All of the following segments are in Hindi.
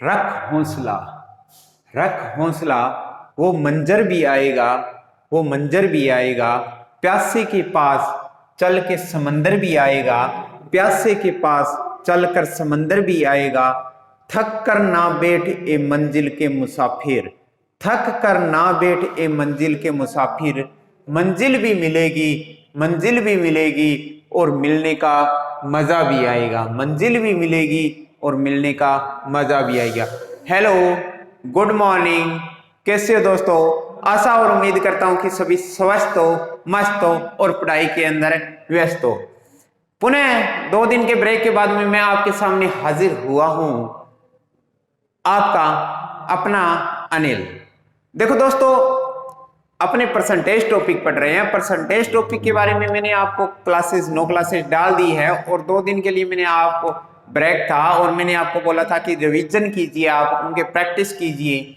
रख हौसला, रख हौसला, वो मंजर भी आएगा, वो मंजर भी आएगा, प्यासे के पास चल के समंदर भी आएगा, प्यासे के पास चलकर समंदर भी आएगा, थक कर ना बैठ ए मंजिल के मुसाफिर, थक कर ना बैठ ए मंजिल के मुसाफिर, मंजिल भी मिलेगी, मंजिल भी मिलेगी और मिलने का मजा भी आएगा, मंजिल भी मिलेगी और मिलने का मजा भी आएगा। हेलो, गुड मॉर्निंग, कैसे हो दोस्तों? आशा और उम्मीद करता हूं कि सभी स्वस्थ हो, मस्त हो और पढ़ाई के अंदर व्यस्त हो। पुनः 2 दिन के ब्रेक के बाद में मैं आपके सामने हाजिर हुआ हूं, आपका अपना अनिल। देखो दोस्तों, अपने परसेंटेज टॉपिक पढ़ रहे हैं। परसेंटेज टॉपिक के बारे में मैंने आपको क्लासेस 9 क्लासेस डाल दी है और 2 दिन के लिए मैंने आपको ब्रेक था और मैंने आपको बोला था कि रिवीजन कीजिए, आप उनके प्रैक्टिस कीजिए।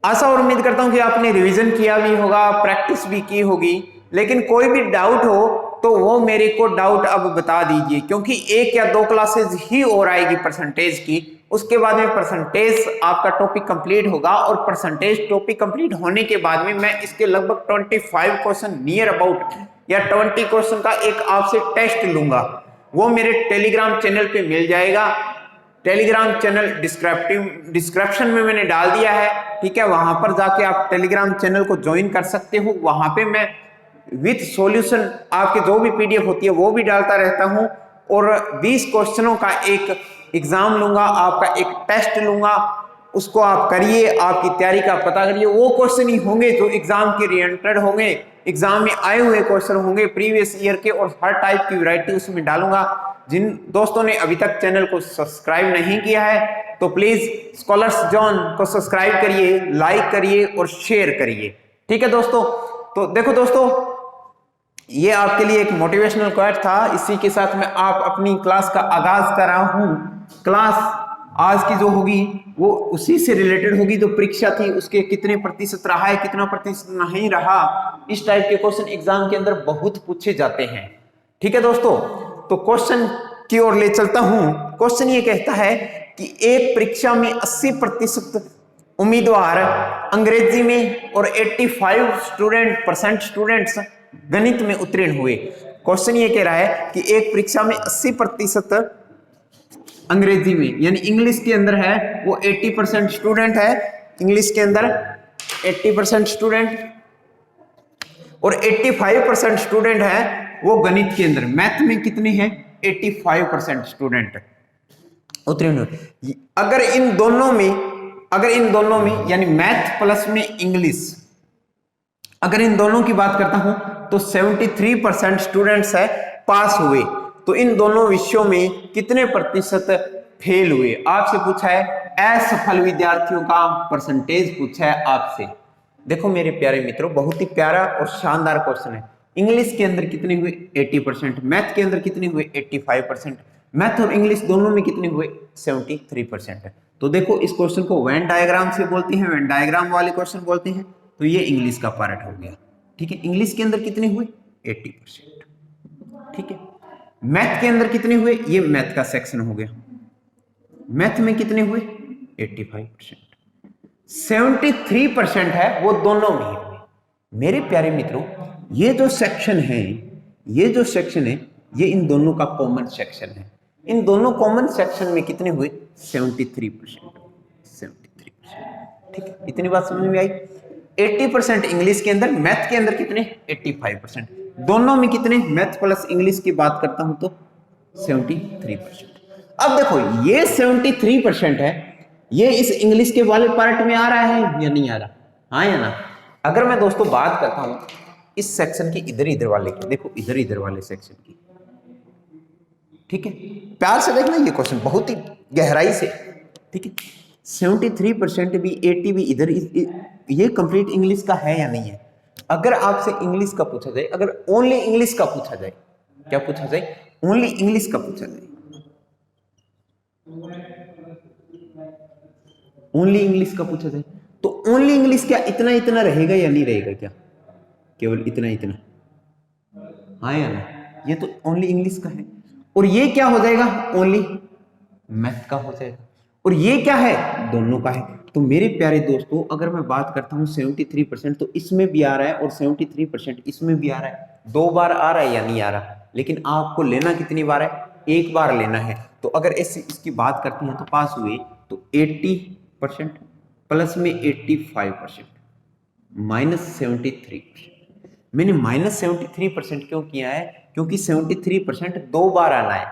आशा और उम्मीद करता हूं कि आपने रिवीजन किया भी होगा, प्रैक्टिस भी की होगी। लेकिन कोई भी डाउट हो तो वो मेरे को डाउट अब बता दीजिए, क्योंकि 1 या 2 क्लासेस ही और आएगी परसेंटेज की। उसके बाद में परसेंटेज आपका टॉपिक कंप्लीट होगा और परसेंटेज टॉपिक कंप्लीट होने के बाद में मैं इसके लगभग 25 क्वेश्चन नियर अबाउट या 20 क्वेश्चन का एक आपसे टेस्ट लूंगा। वो मेरे टेलीग्राम चैनल पे मिल जाएगा। टेलीग्राम चैनल डिस्क्रिप्शन में मैंने डाल दिया है, ठीक है। वहां पर जाके आप टेलीग्राम चैनल को ज्वाइन कर सकते हो। वहां पे मैं विथ सॉल्यूशन आपके जो भी पीडीएफ होती है वो भी डालता रहता हूं और 20 क्वेश्चनों का एक एग्जाम लूंगा, आपका एक टेस्ट लूंगा। उसको आप करिए, आपकी तैयारी का पता करिए। वो क्वेश्चन ही होंगे जो एग्जाम के रिलेटेड होंगे, एग्जाम में आए हुए क्वेश्चन होंगे प्रीवियस ईयर के, और हर टाइप की वैरायटी उसमें डालूंगा। जिन दोस्तों ने अभी तक चैनल को सब्सक्राइब नहीं किया है तो प्लीज स्कॉलर्स जोन को सब्सक्राइब करिए, लाइक करिए और शेयर करिए, ठीक है दोस्तों। तो देखो दोस्तों, ये आपके लिए एक मोटिवेशनल क्वाट था। इसी के साथ मैं आप अपनी क्लास का आगाज कर रहा हूं। क्लास आज की जो होगी वो उसी से रिलेटेड होगी जो परीक्षा थी उसके कितने प्रतिशत रहा है, कितना प्रतिशत नहीं रहा। इस टाइप के क्वेश्चन एग्जाम के अंदर बहुत पूछे जाते हैं, ठीक है दोस्तों। तो क्वेश्चन की ओर ले चलता हूं। क्वेश्चन ये कहता है कि एक परीक्षा में 80% उम्मीदवार अंग्रेजी में और 85% स्टूडेंट्स गणित में उत्तीर्ण हुए। क्वेश्चन ये कह रहा है कि एक परीक्षा में 80% अंग्रेजी में यानी इंग्लिश के अंदर है वो 80% स्टूडेंट है, इंग्लिश के अंदर 80% स्टूडेंट, और 85% स्टूडेंट है वो गणित के अंदर। मैथ में कितने हैं? 85% स्टूडेंट उत्तीर्ण हुए। अगर इन दोनों में यानी मैथ प्लस में इंग्लिश, अगर इन दोनों की बात करता हूं तो 73% स्टूडेंट्स है पास हुए। तो इन दोनों विषयों में कितने प्रतिशत फेल हुए? आपसे पूछा है, असफल विद्यार्थियों का परसेंटेज पूछा है आपसे। देखो मेरे प्यारे मित्रों, बहुत ही प्यारा और शानदार क्वेश्चन है। इंग्लिश के अंदर कितने हुए? 80%। मैथ के अंदर कितने हुए? 85%। मैथ और इंग्लिश दोनों में कितने हुए? 73%। तो देखो इस क्वेश्चन को वेन डायग्राम से बोलते हैं, वेन डायग्राम वाले क्वेश्चन बोलते हैं। तो ये इंग्लिश का पार्ट हो गया, ठीक है। इंग्लिश के अंदर कितने हुए? 80%, ठीक है। मैथ के अंदर कितने हुए? ये मैथ का सेक्शन हो गया। मैथ में कितने हुए? 85%। 73% है वो दोनों में हुए। मेरे प्यारे मित्रों, ये जो सेक्शन है, ये इन दोनों का कॉमन सेक्शन है। इन दोनों कॉमन सेक्शन में कितने हुए? 73%, 73%, ठीक है। इतनी बात समझ में आई। 80% इंग्लिश के अंदर, मैथ के अंदर कितने? 85%। दोनों में कितने? मैथ प्लस इंग्लिश की बात करता हूं तो 73%। अब देखो ये 73% है, ये इस इंग्लिश के वाले पार्ट में आ रहा है या नहीं आ रहा? हाँ या ना? अगर मैं दोस्तों बात करता हूं इस सेक्शन की, इधर वाले की, देखो इधर वाले सेक्शन की, ठीक है। प्यार से देखना ये क्वेश्चन बहुत ही गहराई से, ठीक है। 73% भी, 80 भी इधर, ये कंप्लीट इंग्लिश का है या नहीं है? अगर आपसे इंग्लिश का पूछा जाए, अगर ओनली इंग्लिश का पूछा जाए, क्या पूछा जाए? ओनली इंग्लिश का पूछा जाए, ओनली इंग्लिश का पूछा जाए तो ओनली इंग्लिश क्या इतना इतना रहेगा या नहीं रहेगा? क्या केवल इतना इतना? हाँ या ना? ये तो ओनली इंग्लिश का है। और ये क्या हो जाएगा? ओनली मैथ का हो जाएगा। और ये क्या है, दोनों का है। तो मेरे प्यारे दोस्तों, अगर मैं बात करता हूँ 73%, तो इसमें भी आ रहा है और 73% इसमें भी आ रहा है। 2 बार आ रहा है या नहीं आ रहा, लेकिन आपको लेना कितनी बार है, 1 बार लेना है। तो अगर इसकी बात करते हैं तो पास हुए तो 80% प्लस में 85% -73%। मैंने -73% क्यों किया है, क्योंकि 73% 2 बार आना है,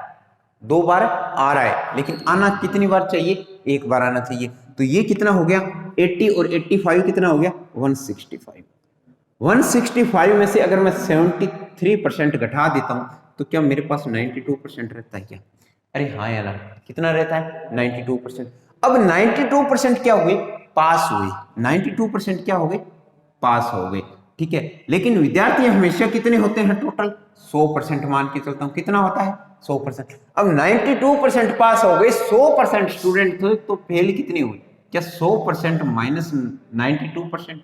2 बार आ रहा है, लेकिन आना कितनी बार चाहिए, 1 बार आना चाहिए। तो ये कितना हो गया, 80 और 85 कितना हो गया, 165। 165 में से अगर मैं 73% घटा देता हूं तो क्या मेरे पास 92% रहता है क्या? अरे हाँ यार, कितना रहता है, 92%। अब 92% क्या हुए, पास हुए। 92% क्या हो गए, पास हो गए। ठीक है, लेकिन विद्यार्थी हमेशा कितने होते हैं टोटल, 100% मान के चलता हूं, कितना होता है, 100%। अब 92% पास हो गए, 100% स्टूडेंट थे, तो फेल कितने हुए, क्या 100% माइनस 92%?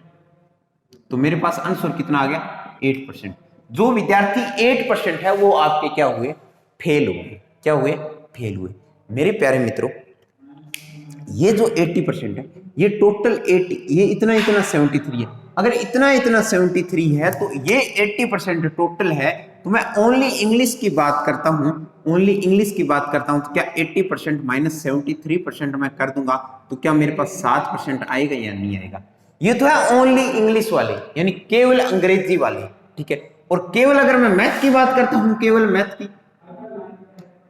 तो मेरे पास आंसर कितना आ गया, 8%। जो विद्यार्थी 8% है वो आपके क्या हुए, फेल हुए। क्या हुए, फेल हुए। मेरे प्यारे मित्रों, ये जो 80% है, ये टोटल 80, ये इतना इतना 73 है। अगर इतना इतना 73 है तो ये 80% टोटल है। तो मैं ओनली इंग्लिश की बात करता हूं, ओनली इंग्लिश की बात करता हूं, तो क्या 80% माइनस 73% मैं कर दूंगा तो क्या मेरे पास 7% आएगा या नहीं आएगा? ये तो है ओनली इंग्लिश वाले, यानी केवल अंग्रेजी वाले। ठीक है, और केवल अगर मैं मैथ की बात करता हूं, केवल मैथ की,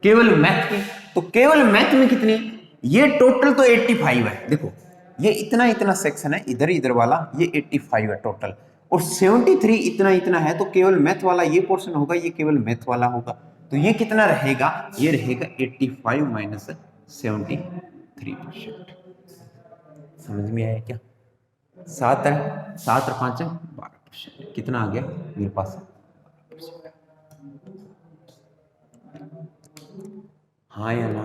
केवल मैथ की, तो केवल मैथ में कितनी, ये टोटल तो 85 है। देखो ये इतना इतना सेक्शन है, इधर इधर वाला, ये 85 है टोटल, और 73 इतना इतना है। तो केवल मैथ वाला ये पोर्शन होगा, ये केवल मैथ वाला होगा। तो ये कितना रहेगा, ये रहेगा 85 माइनस 73%। समझ में आया क्या? 7 है, 7 और 5 है 12%। कितना आ गया मेरे पास, हाँ या ना?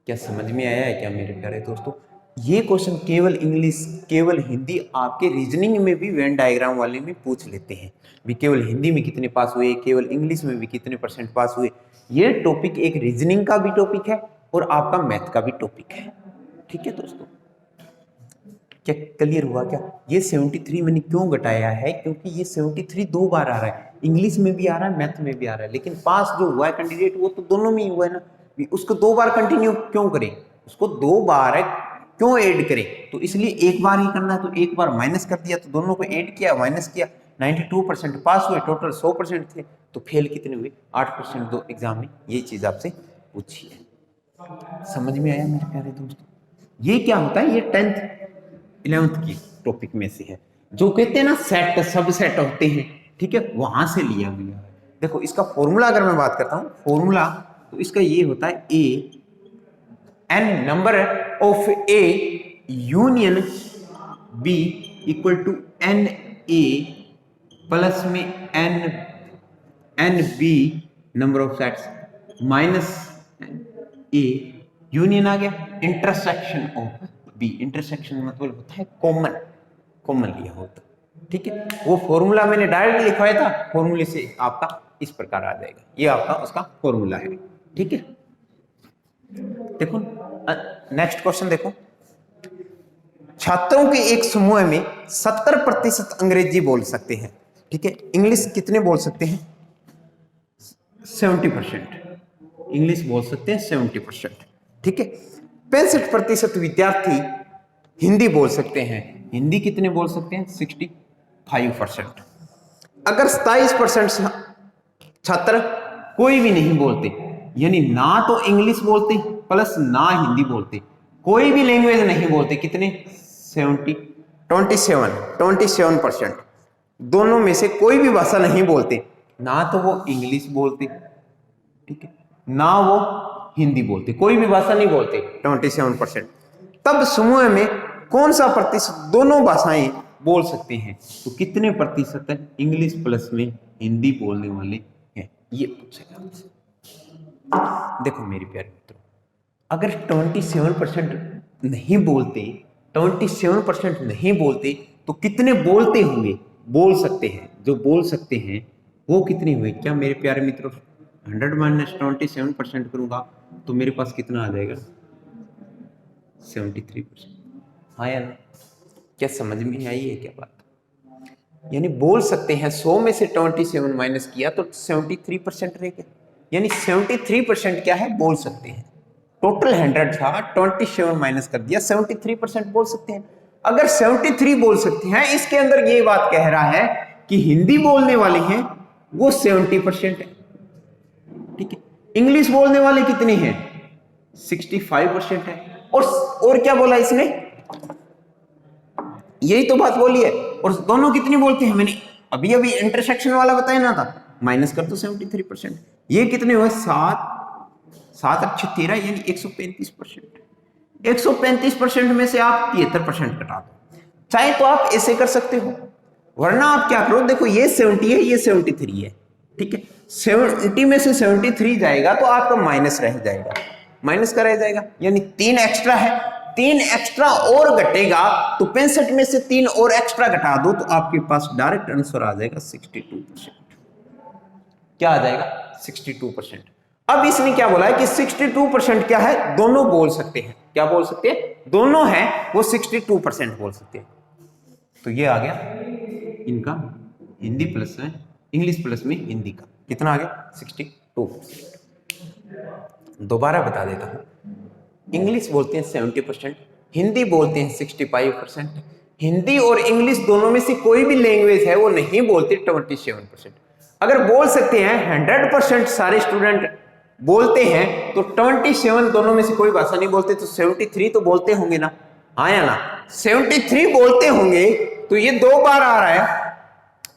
क्या समझ में आया है क्या मेरे प्यारे दोस्तों? ये क्वेश्चन केवल इंग्लिश, केवल हिंदी, आपके रीजनिंग में भी वेन डायग्राम वाले में पूछ लेते हैं भी, केवल हिंदी में कितने पास हुए, केवल इंग्लिश में भी कितने % पास हुए। ये टॉपिक एक रीजनिंग का भी टॉपिक है और आपका मैथ का भी टॉपिक है। ठीक है दोस्तों, क्या क्लियर हुआ क्या? ये 73 मैंने क्यों घटाया है, क्योंकि ये 73 2 बार आ रहा है, इंग्लिश में भी आ रहा है, मैथ में भी आ रहा है, लेकिन पास जो हुआ है कैंडिडेट वो तो दोनों में ही हुआ है ना। उसको 2 बार कंटिन्यू क्यों करें, उसको 2 बार क्यों ऐड करें? तो इसलिए 1 बार ही करना है, तो 1 बार माइनस कर दिया, तो दोनों को ऐड किया, माइनस किया। 92% पास हुए, टोटल 100% थे, तो फेल कितने हुए, 8% दो एग्जाम में। ये चीज आपसे पूछी है। समझ में आया मेरे प्यारे दोस्तों? ये क्या होता है, ये 10th 11th की टॉपिक में से है, जो कहते हैं ना सेट, सब सेट होते हैं। ठीक है, वहां से लिया गया है। देखो इसका फॉर्मूला अगर मैं बात करता हूं, फॉर्मूला तो इसका ये होता है, A n number of A union B equal to n A plus में n B number of sets minus A union आ गया इंटरसेक्शन ऑफ बी। इंटरसेक्शन मतलब होता है कॉमन, कॉमन लिया होता। ठीक है, वो फॉर्मूला मैंने डायरेक्ट लिखवाया था, फॉर्मूले से आपका इस प्रकार आ जाएगा, ये आपका उसका फॉर्मूला है। ठीक है, देखो नेक्स्ट क्वेश्चन देखो, छात्रों के एक समूह में 70% अंग्रेजी बोल सकते हैं। ठीक है, इंग्लिश कितने बोल सकते हैं, 70% इंग्लिश बोल सकते हैं, 70%। ठीक है, 65% विद्यार्थी हिंदी बोल सकते हैं। हिंदी कितने बोल सकते हैं, 65%। अगर 27% छात्र कोई भी नहीं बोलते, यानी ना तो इंग्लिश बोलते प्लस ना हिंदी बोलते, कोई भी लैंग्वेज नहीं बोलते, कितने, 27% दोनों में से कोई भी भाषा नहीं बोलते, ना तो वो इंग्लिश बोलते, ठीक है, ना वो हिंदी बोलते, कोई भी भाषा नहीं बोलते, 27%। तब समूह में कौन सा प्रतिशत दोनों भाषाएं बोल सकते हैं? तो कितने प्रतिशत इंग्लिश प्लस में हिंदी बोलने वाले हैं, ये पूछेगा आपसे। देखो मेरे प्यारे मित्रों, अगर 27% नहीं बोलते, 27% नहीं बोलते, तो कितने बोलते हुए, बोल सकते हैं, जो बोल सकते हैं वो कितने हुए? क्या मेरे प्यारे मित्रों, 100 - 27% करूंगा तो मेरे पास कितना आ जाएगा, 73%। हाँ या ना? क्या समझ में आई है क्या बात? यानी बोल सकते हैं 100 में से 27 माइनस किया तो 73% रह गया, यानी 73% क्या है बोल सकते हैं। टोटल 100 था, 27 माइनस कर दिया, 73% बोल सकते हैं। अगर 73 बोल सकते हैं, इसके अंदर ये बात कह रहा है कि हिंदी बोलने वाले हैं वो 70% है, ठीक है। इंग्लिश बोलने वाले कितने हैं? 65% है। और क्या बोला इसने? यही तो बात बोली है। और दोनों कितनी बोलते हैं? मैंने अभी अभी इंटरसेक्शन वाला बताया ना था, माइनस कर तो 73%। ये कितने हुए? 7 अच्छे 13, यानी 135%। 135% में से आप 73% कटा दो। चाहे तो आप ऐसे कर सकते हो, वरना आप क्या करो, देखो ये 70 है, ये 73 है, ठीक है। 70 में से 73 जाएगा तो आपका माइनस रह जाएगा, माइनस का रह जाएगा, यानी 3 एक्स्ट्रा है। 3 एक्स्ट्रा और घटेगा तो 65 में से 3 और एक्स्ट्रा घटा दो तो आपके पास डायरेक्ट आंसर आ जाएगा 62%। क्या आ जाएगा? 62%। अब इसने क्या बोला है कि 62% क्या है? दोनों बोल सकते हैं। क्या बोल सकते हैं? दोनों हैं वो 62% बोल सकते हैं। तो ये आ गया इनका हिंदी प्लस में इंग्लिश प्लस में हिंदी का कितना आ गया? 62%। दोबारा बता देता हूं, इंग्लिश बोलते हैं 70%, हिंदी बोलते हैं 65%। हिंदी और इंग्लिश दोनों में से कोई भी लैंग्वेज है वो नहीं बोलते 27%। अगर बोल सकते हैं 100% सारे स्टूडेंट बोलते हैं तो 27 दोनों में से कोई भाषा नहीं बोलते, तो 73 तो बोलते होंगे ना? हाँ या ना? 73 बोलते होंगे तो ये 2 बार आ रहा है।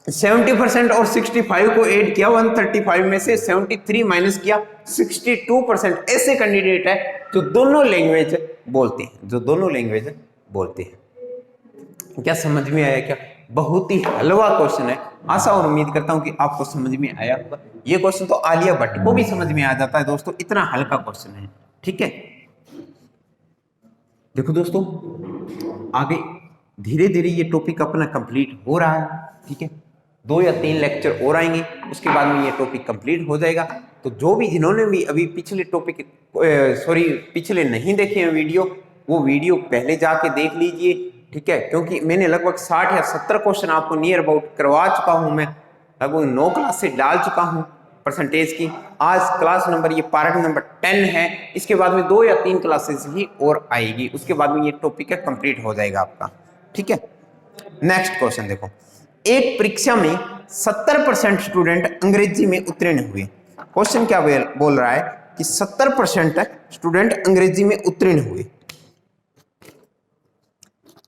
70% और 65 को ऐड किया, 135 में से 73 माइनस किया, 62% ऐसे कैंडिडेट है जो दोनों लैंग्वेज बोलते हैं, जो दोनों लैंग्वेज बोलते हैं। क्या समझ में आया क्या? बहुत ही हलवा क्वेश्चन है। आशा और उम्मीद करता हूं कि आपको समझ में आया होगा। ये क्वेश्चन तो आलिया भट्ट को भी समझ में आ जाता है दोस्तों, इतना हल्का क्वेश्चन है, ठीक है। देखो दोस्तों, आगे धीरे धीरे ये टॉपिक अपना कंप्लीट हो रहा है, ठीक है। 2 या 3 लेक्चर और आएंगे, उसके बाद में ये टॉपिक कंप्लीट हो जाएगा। तो जो भी जिन्होंने भी अभी पिछले टॉपिक पिछले नहीं देखे हैं वीडियो, वो वीडियो पहले जाके देख लीजिए, ठीक है। क्योंकि मैंने लगभग 60 या 70 क्वेश्चन आपको नियर अबाउट करवा चुका हूं, मैं लगभग 9 क्लास से डाल चुका हूं परसेंटेज की। आज क्लास नंबर ये पार्ट नंबर 10 है। इसके बाद में 2 या 3 क्लासेस ही और आएगी, उसके बाद में ये टॉपिक कंप्लीट हो जाएगा आपका, ठीक है। नेक्स्ट क्वेश्चन देखो, एक परीक्षा में 70% स्टूडेंट अंग्रेजी में उत्तीर्ण हुए। क्वेश्चन क्या बोल रहा है कि 70% स्टूडेंट अंग्रेजी में उत्तीर्ण हुए।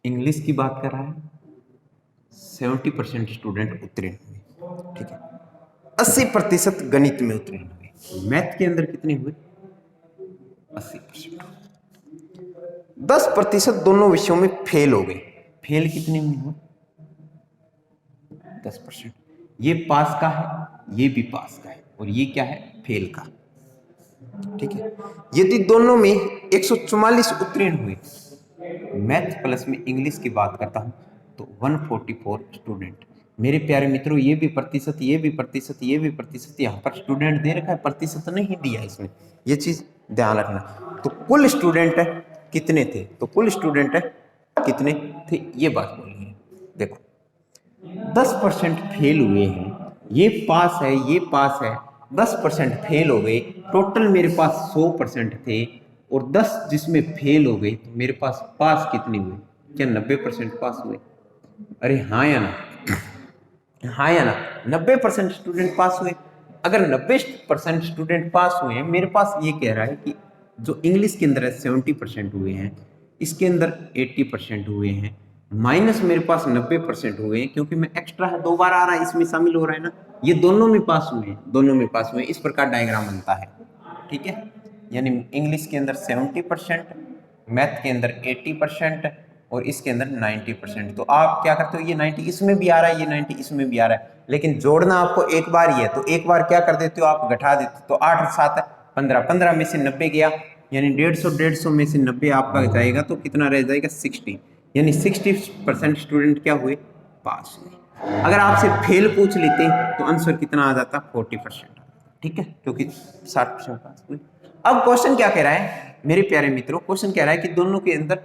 इंग्लिश की बात कर रहा है, 70% स्टूडेंट उत्तीर्ण हुए, ठीक है। 80% गणित में उत्तीर्ण हुए। मैथ के अंदर कितने हुए? 80%। 10% दोनों विषयों में फेल हो गए। फेल कितने में हुए? 10%। ये पास का है, ये भी पास का है, और ये क्या है? फेल का, ठीक है। यदि दोनों में 144 उत्तीर्ण हुए, मैथ प्लस में इंग्लिश की बात करता हूं तो 144 स्टूडेंट। मेरे प्यारे मित्रों, ये भी प्रतिशत, ये भी प्रतिशत, ये भी प्रतिशत, यहाँ पर स्टूडेंट दे रखा है, प्रतिशत नहीं दिया इसमें, ये चीज ध्यान रखना। तो कुल स्टूडेंट कितने थे? तो कुल स्टूडेंट कितने थे, ये बात बोलनी है। देखो 10% फेल हुए हैं, ये पास है, ये पास है, 10% फेल हो गए। टोटल मेरे पास 100% थे और 10 जिसमें फेल हो गए, तो मेरे पास पास कितने हुए? क्या 90% पास हुए? अरे हाँ या ना? हाँ या ना? 90% स्टूडेंट पास हुए। अगर 90% स्टूडेंट पास हुए हैं, मेरे पास ये कह रहा है कि जो इंग्लिश के अंदर है 70% हुए हैं, इसके अंदर 80% हुए हैं, माइनस मेरे पास 90% हुए हैं, क्योंकि मैं एक्स्ट्रा है 2 बार आ रहा है, इसमें शामिल हो रहा है ना। ये दोनों में पास हुए हैं, दोनों में पास हुए हैं। इस प्रकार डायग्राम बनता है, ठीक है। यानी इंग्लिश के अंदर 70%, मैथ के अंदर 80% और इसके अंदर 90%। तो आप क्या करते हो, ये 90 इसमें भी आ रहा है, ये 90 इसमें भी आ रहा है, लेकिन जोड़ना आपको एक बार ही है, तो एक बार क्या कर देते हो आप? घटा देते हो। तो 8 7 15, 15 में से 90 गया, यानी 150 में से 90 आपका जाएगा, तो कितना रह जाएगा? 60। यानी 60% स्टूडेंट क्या हुए? पास हुए। अगर आपसे फेल पूछ लेते तो आंसर कितना आ जाता? 40%, ठीक है, क्योंकि 60% पास हुए। अब क्वेश्चन क्या कह रहा है मेरे प्यारे मित्रों, क्वेश्चन कह रहा है कि दोनों के अंदर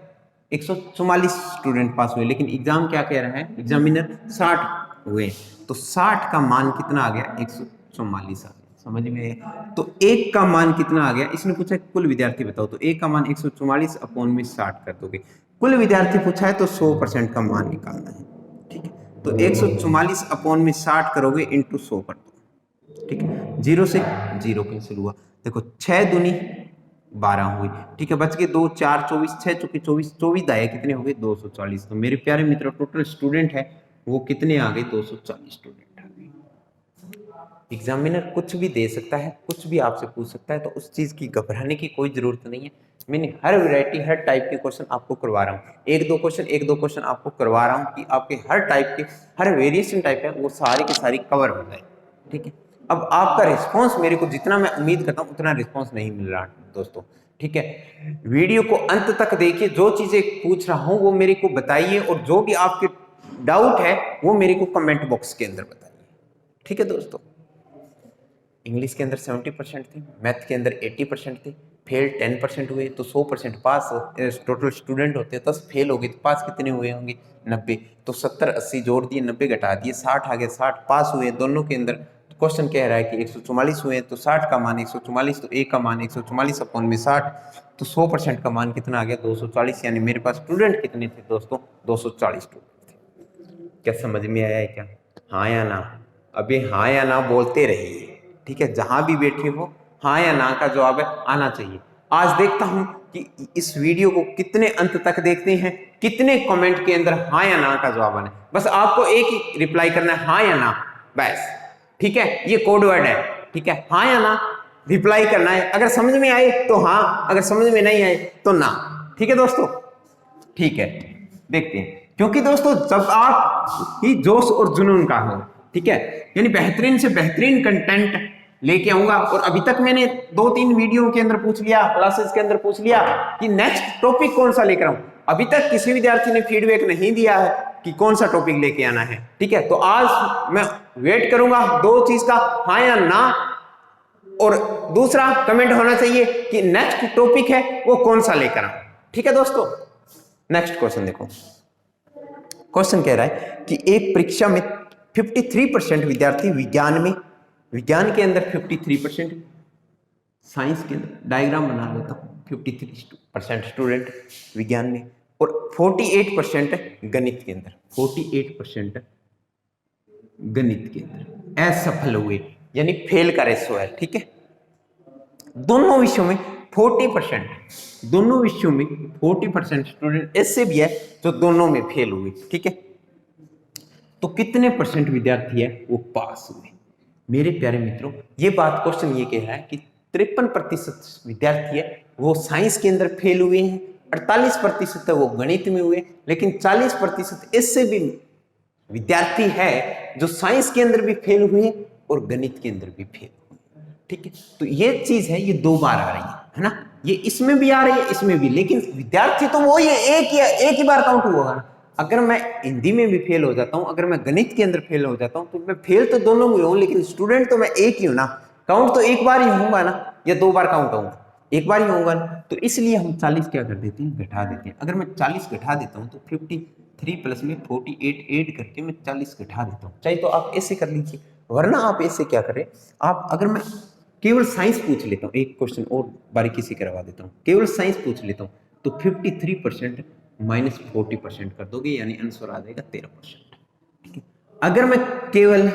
144 स्टूडेंट पास हुए, लेकिन एग्जाम क्या कह रहा है, एग्जामिनर 60 हुए, तो 60 का मान कितना आ गया, 144 आ गया। समझ में? तो एक का मान कितना आ गया, इसने पूछा कुल विद्यार्थी बताओ, तो एक का मान 144 अपॉन में 60 कर दोगे। कुल विद्यार्थी पूछा है तो 100% का मान निकालना है, ठीक है। तो 144 अपॉन में 60 करोगे इंटू 100 कर दो, ठीक है। 0 से 0 कैंसिल हुआ, देखो 6 दूनी 12 हुई, ठीक है। बच गए 2 4 24, 6 चौके 24, 24 दाए कितने हो गए, 240। तो मेरे प्यारे मित्रों टोटल स्टूडेंट है वो कितने आ गए, 240 स्टूडेंट आ गए। एग्जामिनर कुछ भी दे सकता है, कुछ भी आपसे पूछ सकता है, तो उस चीज की घबराने की कोई जरूरत नहीं है। मैंने हर वैरायटी हर टाइप के क्वेश्चन आपको करवा रहा हूँ, एक दो क्वेश्चन आपको करवा रहा हूँ कि आपके हर टाइप के हर वेरिएशन टाइप है वो सारी की सारी कवर हो जाए, ठीक है। अब आपका रिस्पॉन्स मेरे को जितना मैं उम्मीद करता हूँ उतना रिस्पॉन्स नहीं मिल रहा दोस्तों, ठीक है। वीडियो को अंत तक देखिए, जो चीजें पूछ रहा हूँ वो मेरे को बताइए, और जो भी आपके डाउट है वो मेरे को कमेंट बॉक्स के अंदर बताइए, ठीक है दोस्तों। इंग्लिश के अंदर 70% थे, मैथ के अंदर 80% थे, फेल 10% हुए, तो 100% पास टोटल स्टूडेंट होते 10 फेल हो गए तो पास कितने हुए होंगे, 90। तो 70 80 जोड़ दिए, 90 घटा दिए, 60 आ गए, 60 पास हुए दोनों के अंदर। क्वेश्चन कह रहा है कि 144 हुए तो 60 का मान 144, तो एक का मान 144 अपॉन में 60, तो 100% का मान कितना आ गया, 240। यानी मेरे पास स्टूडेंट कितने थे दोस्तों, 240 स्टूडेंट थे। क्या समझ में आया है क्या, हाँ या ना? अभी हाँ या ना बोलते रहिए, ठीक है। जहां भी बैठे हो हाँ या ना का जवाब आना चाहिए। आज देखता हूं कि इस वीडियो को कितने अंत तक देखते हैं, कितने कमेंट के अंदर हाँ या ना का जवाब आना है। बस आपको एक ही रिप्लाई करना है, हाँ या ना, बस, ठीक है। ये कोड वर्ड है, ठीक है। हाँ या ना रिप्लाई करना है, अगर समझ में आए तो हाँ, अगर समझ में नहीं आए तो ना, ठीक है दोस्तों, ठीक है। देखते हैं, क्योंकि दोस्तों जब आप ही जोश और जुनून का हो, ठीक है, यानी बेहतरीन से बेहतरीन कंटेंट लेके आऊंगा। और अभी तक मैंने 2-3 वीडियो के अंदर पूछ लिया, क्लासेस के अंदर पूछ लिया कि नेक्स्ट टॉपिक कौन सा लेकर आऊं। अभी तक किसी विद्यार्थी ने फीडबैक नहीं दिया है कि कौन सा टॉपिक लेके आना है, ठीक है। तो आज मैं वेट करूंगा दो चीज का, हाँ या ना, और दूसरा कमेंट होना चाहिए कि नेक्स्ट टॉपिक है वो कौन सा लेकर आऊं, ठीक है दोस्तों। नेक्स्ट क्वेश्चन देखो, क्वेश्चन कह रहा है कि एक परीक्षा में 53% विद्यार्थी विज्ञान के अंदर 53%, साइंस के अंदर डायग्राम बना लेता हूं, 53% स्टूडेंट विज्ञान में, और 48% गणित के अंदर, 48% गणित के अंदर असफल हुए, यानी फेल का रेशो है, ठीक है। दोनों विषयों में 40%, दोनों विषयों में 40% स्टूडेंट ऐसे भी है जो दोनों में फेल हुए, ठीक है। तो कितने परसेंट विद्यार्थी है वो पास हुए? मेरे प्यारे मित्रों, ये बात क्वेश्चन ये कह रहा है कि 53% विद्यार्थी है वो साइंस के अंदर फेल हुए हैं, 48% है वो गणित में हुए, लेकिन 40% ऐसे भी विद्यार्थी है जो साइंस के अंदर भी फेल हुए और गणित के अंदर भी फेल हुए, ठीक है। तो ये चीज है, ये 2 बार आ रही है ना, ये इसमें भी आ रही है इसमें भी, लेकिन विद्यार्थी तो वो ये एक ही बार काउंट हुआ ना। अगर मैं हिंदी में भी फेल हो जाता हूं, अगर मैं गणित के अंदर फेल हो जाता हूं, तो मैं फेल तो दोनों में हूं, लेकिन स्टूडेंट तो मैं एक ही हूं ना, काउंट तो एक बार ही होऊंगा ना, या 2 बार काउंट होऊंगा, एक बार ही होऊंगा ना। तो इसलिए हम 40 क्या कर देते हैं, घटा देते हैं। अगर मैं 40 घटा देता हूं तो 53 प्लस में 48 ऐड करके मैं 40 घटा देता हूं। चाहे तो आप ऐसे कर लीजिए, वरना आप ऐसे क्या करें, आप अगर मैं केवल साइंस पूछ लेता हूँ, एक क्वेश्चन और बारीकी से करवा देता हूँ, केवल साइंस पूछ लेता हूँ, तो 53% माइनस 40% कर दोगे, यानी आंसर आ जाएगा 13%, ठीक है। अगर मैं केवल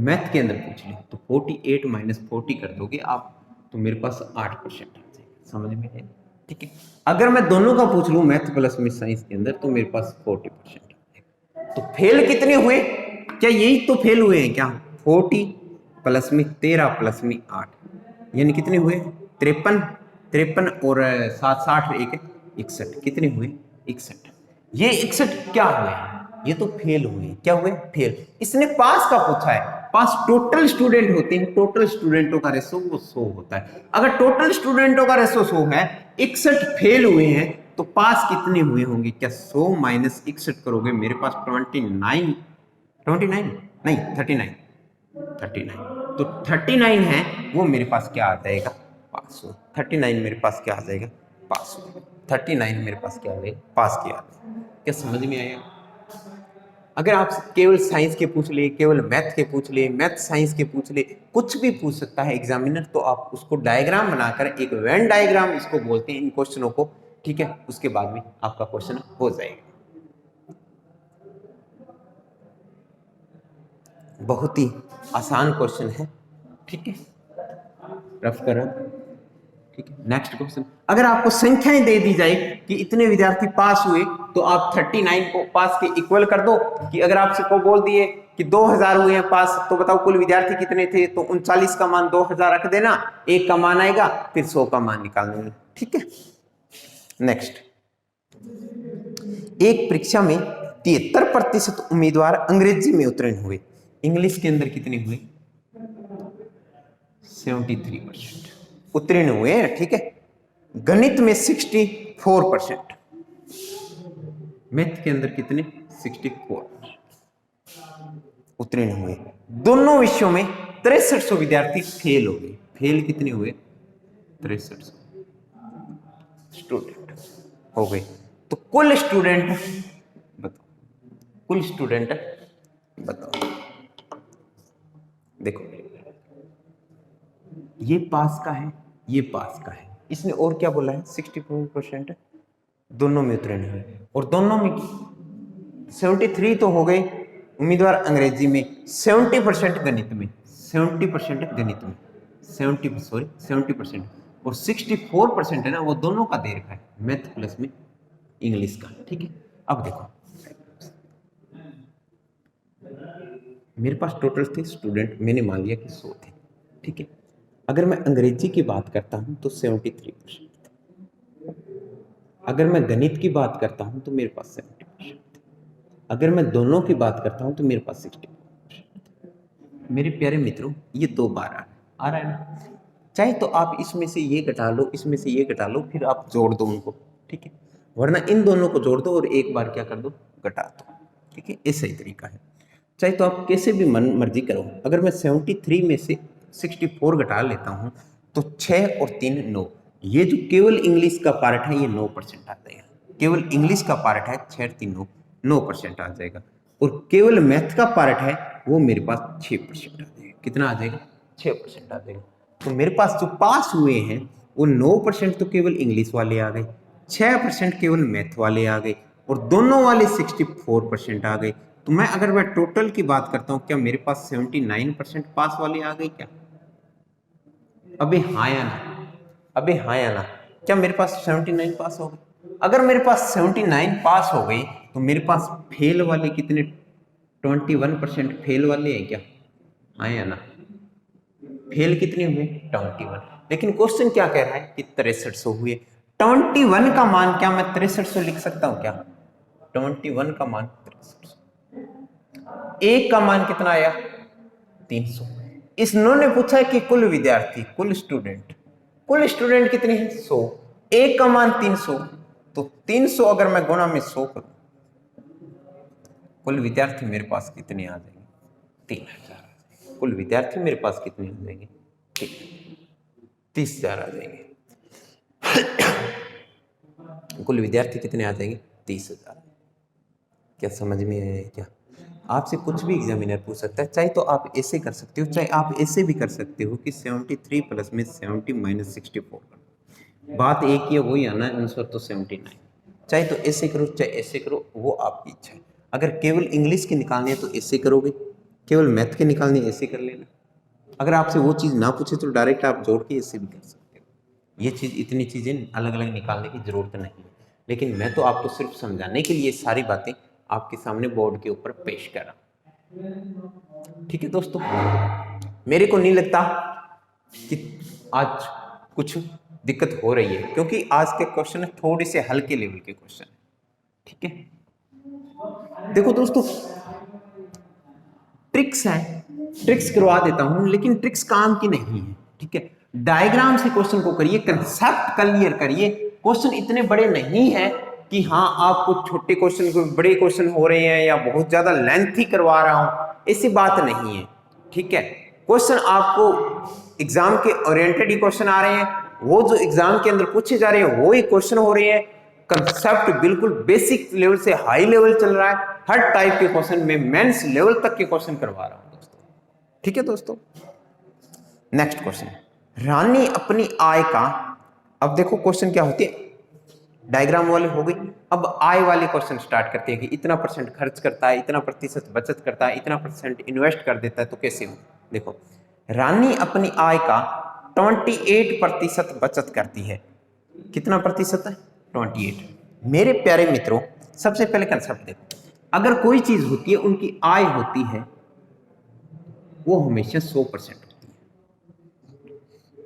मैथ के अंदर पूछ ले तो 48 माइनस 40 कर दोगे आप, तो मेरे पास 8% आ जाएगा, समझ में है, ठीक है। अगर मैं दोनों का पूछ लूँ मैथ प्लस में साइंस के अंदर, तो मेरे पास 40% आ जाएगा। तो फेल कितने हुए, क्या यही तो फेल हुए हैं क्या, 40 प्लस में 13 प्लस में 8, यानी कितने हुए, 53 और 7 60 61, कितने हुए 61। ये 61 क्या हुए, ये तो फेल हुए, क्या हुए, फेल। इसने पास का पूछा है, पास टोटल स्टूडेंट होते हैं, टोटल स्टूडेंटों का रेशो वो 100 होता है। अगर टोटल स्टूडेंटों का रेशो 100 है, 61 फेल हुए हैं, तो पास कितने हुए होंगे, क्या 100 माइनस 61 करोगे, मेरे पास 29 नहीं 39, तो 39 है वो मेरे पास क्या आ जाएगा, पास हुए। 39 मेरे पास क्या आ जाएगा, पास हुए। 39 मेरे पास क्या आ जाएगा, पास किया आ जाएगा। क्या समझ में आया? अगर आप केवल साइंस के पूछ ले, केवल मैथ के पूछ ले, मैथ साइंस के पूछ ले, कुछ भी पूछ सकता है एग्जामिनर, तो आप उसको डायग्राम बनाकर, एक वेन डायग्राम इसको बोलते हैं इन क्वेश्चनों को, ठीक है, उसके बाद में आपका क्वेश्चन हो जाएगा। बहुत ही आसान क्वेश्चन है, ठीक है, रफ कर रहा। ठीक है, नेक्स्ट क्वेश्चन। अगर आपको संख्याएं दे दी जाए कि इतने विद्यार्थी पास हुए, तो आप 39 को पास के इक्वल कर दो। कि अगर आपसे को बोल दिए कि 2000 हुए हैं पास, तो बताओ कुल विद्यार्थी कितने थे, तो 39 का मान 2000 रख देना, 1 का मान आएगा, फिर 100 का मान निकाल देना। ठीक है, नेक्स्ट। एक परीक्षा में 73% उम्मीदवार अंग्रेजी में उत्तीर्ण हुए, इंग्लिश के अंदर कितने हुए, 73% उत्तीर्ण हुए हैं। ठीक है, गणित में 64%, मैथ के अंदर कितने, 64% उत्तीर्ण हुए। दोनों विषयों में 6300 विद्यार्थी फेल हो गए। फेल कितने हुए, 6300 स्टूडेंट हो गए। तो कुल स्टूडेंट बताओ, कुल स्टूडेंट बताओ। देखो, ये पास का है, ये पास का है, इसने और क्या बोला है, 64% दोनों में उत्तीर्ण हुए, और दोनों में 73 तो हो गए उम्मीदवार अंग्रेजी में, 70% गणित में, 70% गणित में, 70% और 64% है ना, वो दोनों का दे रखा है, मैथ प्लस में इंग्लिश का। ठीक है, अब देखो मेरे पास टोटल थे स्टूडेंट, मैंने मान लिया कि 100 थे। ठीक है, अगर मैं अंग्रेजी की बात करता हूं तो 73% थे। अगर मैं गणित की बात करता हूं तो मेरे पास 70%। अगर मैं दोनों की बात करता हूं तो मेरे पास 60%। मेरे प्यारे मित्रों, ये 2 बार आ रहा है ना, चाहे तो आप इसमें से ये घटा लो, इसमें से ये घटा लो, फिर आप जोड़ दो उनको। ठीक है, वरना इन दोनों को जोड़ दो और एक बार क्या कर दो, घटा दो। ठीक है, ये सही तरीका है। चाहे तो आप कैसे भी मन मर्जी करो। अगर मैं 73 में से 64 घटा लेता हूं तो 6 और 3 9, ये जो केवल इंग्लिश का पार्ट है ये 9% आ जाएगा। केवल इंग्लिश का पार्ट है 6 3 9, 9% आ जाएगा। और केवल मैथ का पार्ट है वो मेरे पास 6% आ जाएगा। कितना आ जाएगा, 6% आ जाएगा। तो मेरे पास जो पास हुए हैं वो 9% तो केवल इंग्लिश वाले आ गए, 6% केवल मैथ वाले आ गए, और दोनों वाले 64% आ गए। तो मैं अगर मैं टोटल की बात करता हूं, क्या मेरे पास 79% पास वाले आ गए क्या? अबे हाँ या ना, अबे हाँ या ना, क्या मेरे पास 79 पास हो गए? अगर मेरे पास 79 पास हो गए तो मेरे पास फेल वाले कितने, 21% फेल वाले हैं क्या? हाँ या ना, फेल कितने हुए, 21। लेकिन क्वेश्चन क्या कह रहा है कि 6300 हुए। 21 का मान क्या मैं 6300 लिख सकता हूं क्या? 21 का मान 6300। एक का मान कितना आया, 300। इन्होंने पूछा है कि कुल विद्यार्थी, कुल स्टूडेंट कितने हैं, 100। एक का मान 300, तो 300 अगर मैं गुणा में 100 करूं, कुल विद्यार्थी मेरे पास कितने आ जाएंगे, 3000। कुल विद्यार्थी मेरे पास कितने आ जाएंगे, 30,000 आ जाएंगे। कुल विद्यार्थी कितने आ जाएंगे, 30,000। क्या समझ में आया क्या? आपसे कुछ भी एग्जामिनर पूछ सकता है, चाहे तो आप ऐसे कर सकते हो, चाहे आप ऐसे भी कर सकते हो कि 73 प्लस में 70 माइनस 64 करो। बात एक ही है, वही आना है आंसर तो 79। चाहे तो ऐसे करो, चाहे ऐसे करो, वो आपकी इच्छा है। अगर केवल इंग्लिश के निकालने है तो ऐसे करोगे, केवल मैथ के निकालने ऐसे कर लेना। अगर आपसे वो चीज़ ना पूछे तो डायरेक्ट आप जोड़ के ऐसे भी कर सकते हो। ये चीज़, इतनी चीज़ें अलग अलग निकालने की जरूरत नहीं है। लेकिन मैं तो आपको सिर्फ समझाने के लिए सारी बातें आपके सामने बोर्ड के ऊपर पेश कर रहा। ठीक है दोस्तों, मेरे को नहीं लगता कि आज कुछ दिक्कत हो रही है, क्योंकि आज के क्वेश्चन थोड़े से हल्के लेवल के क्वेश्चन है। ठीक है, देखो दोस्तों, ट्रिक्स है, ट्रिक्स करवा देता हूं, लेकिन ट्रिक्स काम की नहीं है। ठीक है, डायग्राम से क्वेश्चन को करिए, कंसेप्ट क्लियर करिए। क्वेश्चन इतने बड़े नहीं है कि हाँ आपको छोटे क्वेश्चन को बड़े क्वेश्चन हो रहे हैं या बहुत ज्यादा लेंथी करवा रहा हूं, ऐसी बात नहीं है। ठीक है, क्वेश्चन आपको एग्जाम के ओरिएंटेड ही क्वेश्चन आ रहे हैं, वो जो एग्जाम के अंदर पूछे जा रहे हैं वो ही क्वेश्चन हो रहे हैं। कंसेप्ट बिल्कुल बेसिक लेवल से हाई लेवल चल रहा है। हर टाइप के क्वेश्चन में मेंस लेवल तक के क्वेश्चन करवा रहा हूं दोस्तों। ठीक है दोस्तों, नेक्स्ट क्वेश्चन, रानी अपनी आय का, अब देखो क्वेश्चन क्या होती है, डायग्राम वाली हो गई। अब आय वाले क्वेश्चन स्टार्ट करते हैं कि इतना % खर्च करता है, इतना % बचत करता है, इतना % इन्वेस्ट कर देता है, तो कैसे हो। देखो, रानी अपनी आय का 28% बचत करती है। कितना प्रतिशत है? 28। मेरे प्यारे मित्रों, सबसे पहले कंसेप्ट देखो, अगर कोई चीज होती है उनकी आय होती है वो हमेशा 100% होती है।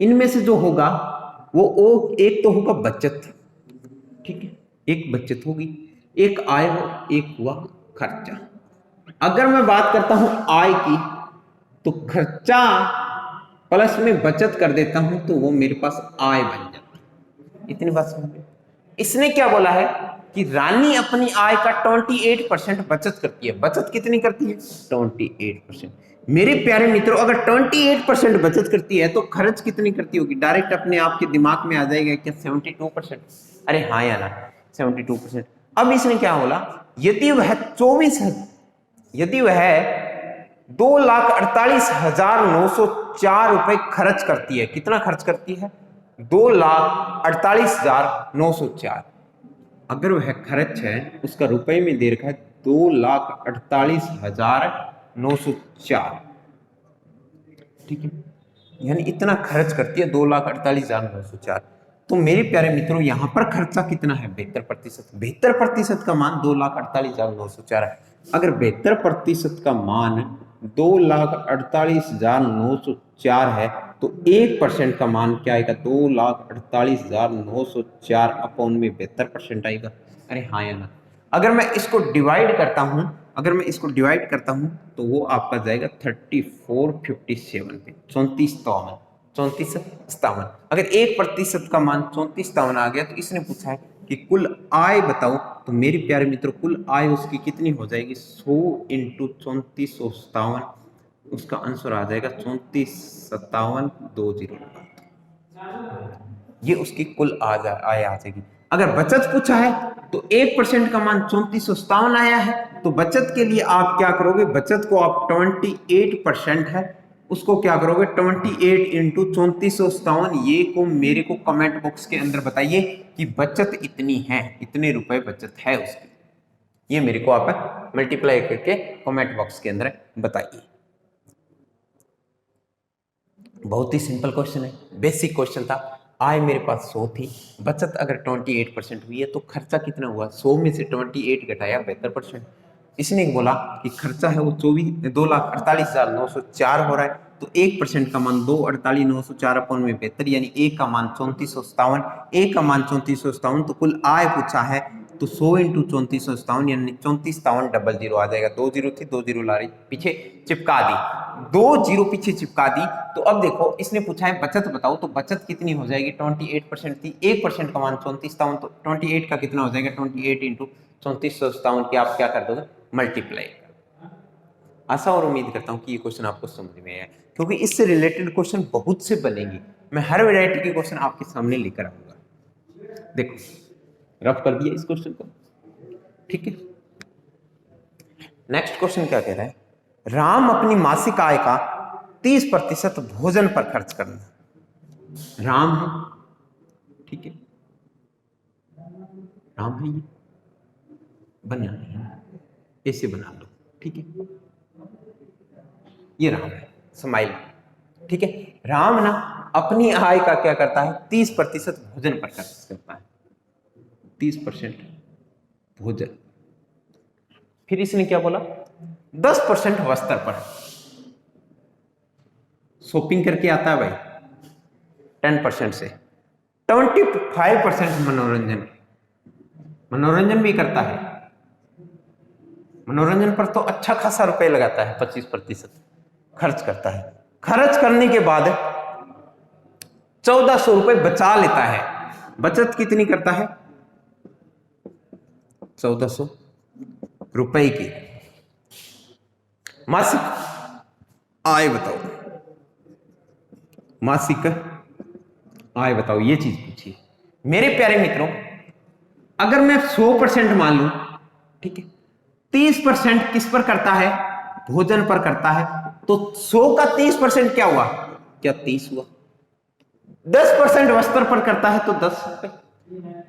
इनमें से जो होगा वो एक तो होगा बचत, ठीक है, एक बचत होगी, एक आय हो, एक हुआ खर्चा। अगर मैं बात करता हूं आय की, तो खर्चा प्लस में बचत कर देता हूं तो वो मेरे पास आय बन जाती है। इतनी बात समझ में। इसने क्या बोला है कि रानी अपनी आय का 28% बचत करती है। बचत कितनी करती है? 28%। मेरे प्यारे मित्रों, अगर 28% बचत करती है तो खर्च कितनी करती होगी? डायरेक्ट अपने आप के दिमाग में आ जाएगा क्या? 72%। अरे हाँ या ना, 72%। अब इसने क्या बोला, यदि वह 2,48,904 रुपए खर्च करती है। कितना खर्च करती है? 2,48,904। अगर वह खर्च है, उसका रुपए में दे रखा है 2,48,904, ठीक है, यानी इतना खर्च करती है 2,48,904। तो मेरे प्यारे मित्रों, यहां पर खर्चा कितना है? 72%। 72% का मान 2,48,904 है। अगर 72% का मान 2,48,904 है तो 1% का मान क्या आएगा? 2,48,904 अपॉन में 72% आएगा। अरे हाँ या ना। अगर मैं इसको डिवाइड करता हूं तो वो आपका जाएगा 3457 पे, 3457। अगर 1% का मान 3457 आ गया तो इसने पूछा है कि कुल आय बताओ। तो मेरे प्यारे मित्रों, कुल आय उसकी कितनी हो जाएगी? 100 इंटू 3457, उसका आंसर आ जाएगा 345720। ये उसकी कुल आय आ जाएगी। अगर बचत पूछा है तो 1% का मान 3457 आया है, तो बचत के लिए आप क्या करोगे? बचत को आप 28% है, उसको क्या करोगे? 28 इंटू 3457। ये को मेरे को कमेंट बॉक्स के अंदर बताइए कि बचत इतनी है, इतने रुपए बचत है उसकी। ये मेरे को आप मल्टीप्लाई करके कमेंट बॉक्स के अंदर बताइए। बहुत ही सिंपल क्वेश्चन है, बेसिक क्वेश्चन था। आय मेरे पास 100 थी, बचत अगर 28% हुई है तो खर्चा कितना हुआ? 100 में से 28 घटाया 72%। इसने बोला कि खर्चा है वो 2,48,904 हो रहा है, तो 1% का मान 2,48,904 अपॉन में 72, यानी 1 का मान 3457। 1 का मान 3457, तो कुल आय पूछा है तो 100 इंटू 3457 यानी 34,700 आ जाएगा। 2 जीरो थी, 2 जीरो ला रही पीछे चिपका दी, 2 जीरो पीछे चिपका दी। तो अब देखो, इसने पूछा है बचत बताओ, तो बचत कितनी हो जाएगी? 28% थी, 1% का मान 34,57, तो 28 का कितना हो जाएगा? 28 इंटू 34,57 की आप क्या कर दोगे? मल्टीप्लाई। आशा और उम्मीद करता हूं कि ये क्वेश्चन आपको समझ में आया, क्योंकि इससे रिलेटेड क्वेश्चन बहुत से बनेंगे। मैं हर वैरायटी के क्वेश्चन आपके सामने लेकर आऊंगा। देखो, रफ कर दिया इस क्वेश्चन को, ठीक है। नेक्स्ट क्वेश्चन क्या कह रहा है? राम अपनी मासिक आय का 30% भोजन पर खर्च करना। राम है, ठीक है, राम है, ये बना ऐसे बना लो, ठीक है, ये राम है, स्माइल, ठीक है। राम ना अपनी आय का क्या करता है? 30% भोजन पर खर्च करता है, 30% भोजन। फिर इसने क्या बोला? 10% वस्त्र पर, शॉपिंग करके आता है भाई 10% से। 25% मनोरंजन, मनोरंजन भी करता है। मनोरंजन पर तो अच्छा खासा रुपए लगाता है, 25% खर्च करता है। खर्च करने के बाद 1400 रुपए बचा लेता है। बचत कितनी करता है? 1400 रुपए की। मासिक आय बताओ, मासिक आए बताओ, ये चीज पूछिए मेरे प्यारे मित्रों। अगर मैं 100% मान लूं, ठीक है, 30% किस पर करता है, भोजन पर करता है, तो 100 का 30% क्या हुआ, क्या 30 हुआ। 10% वस्त्र पर करता है तो 10 रुपए,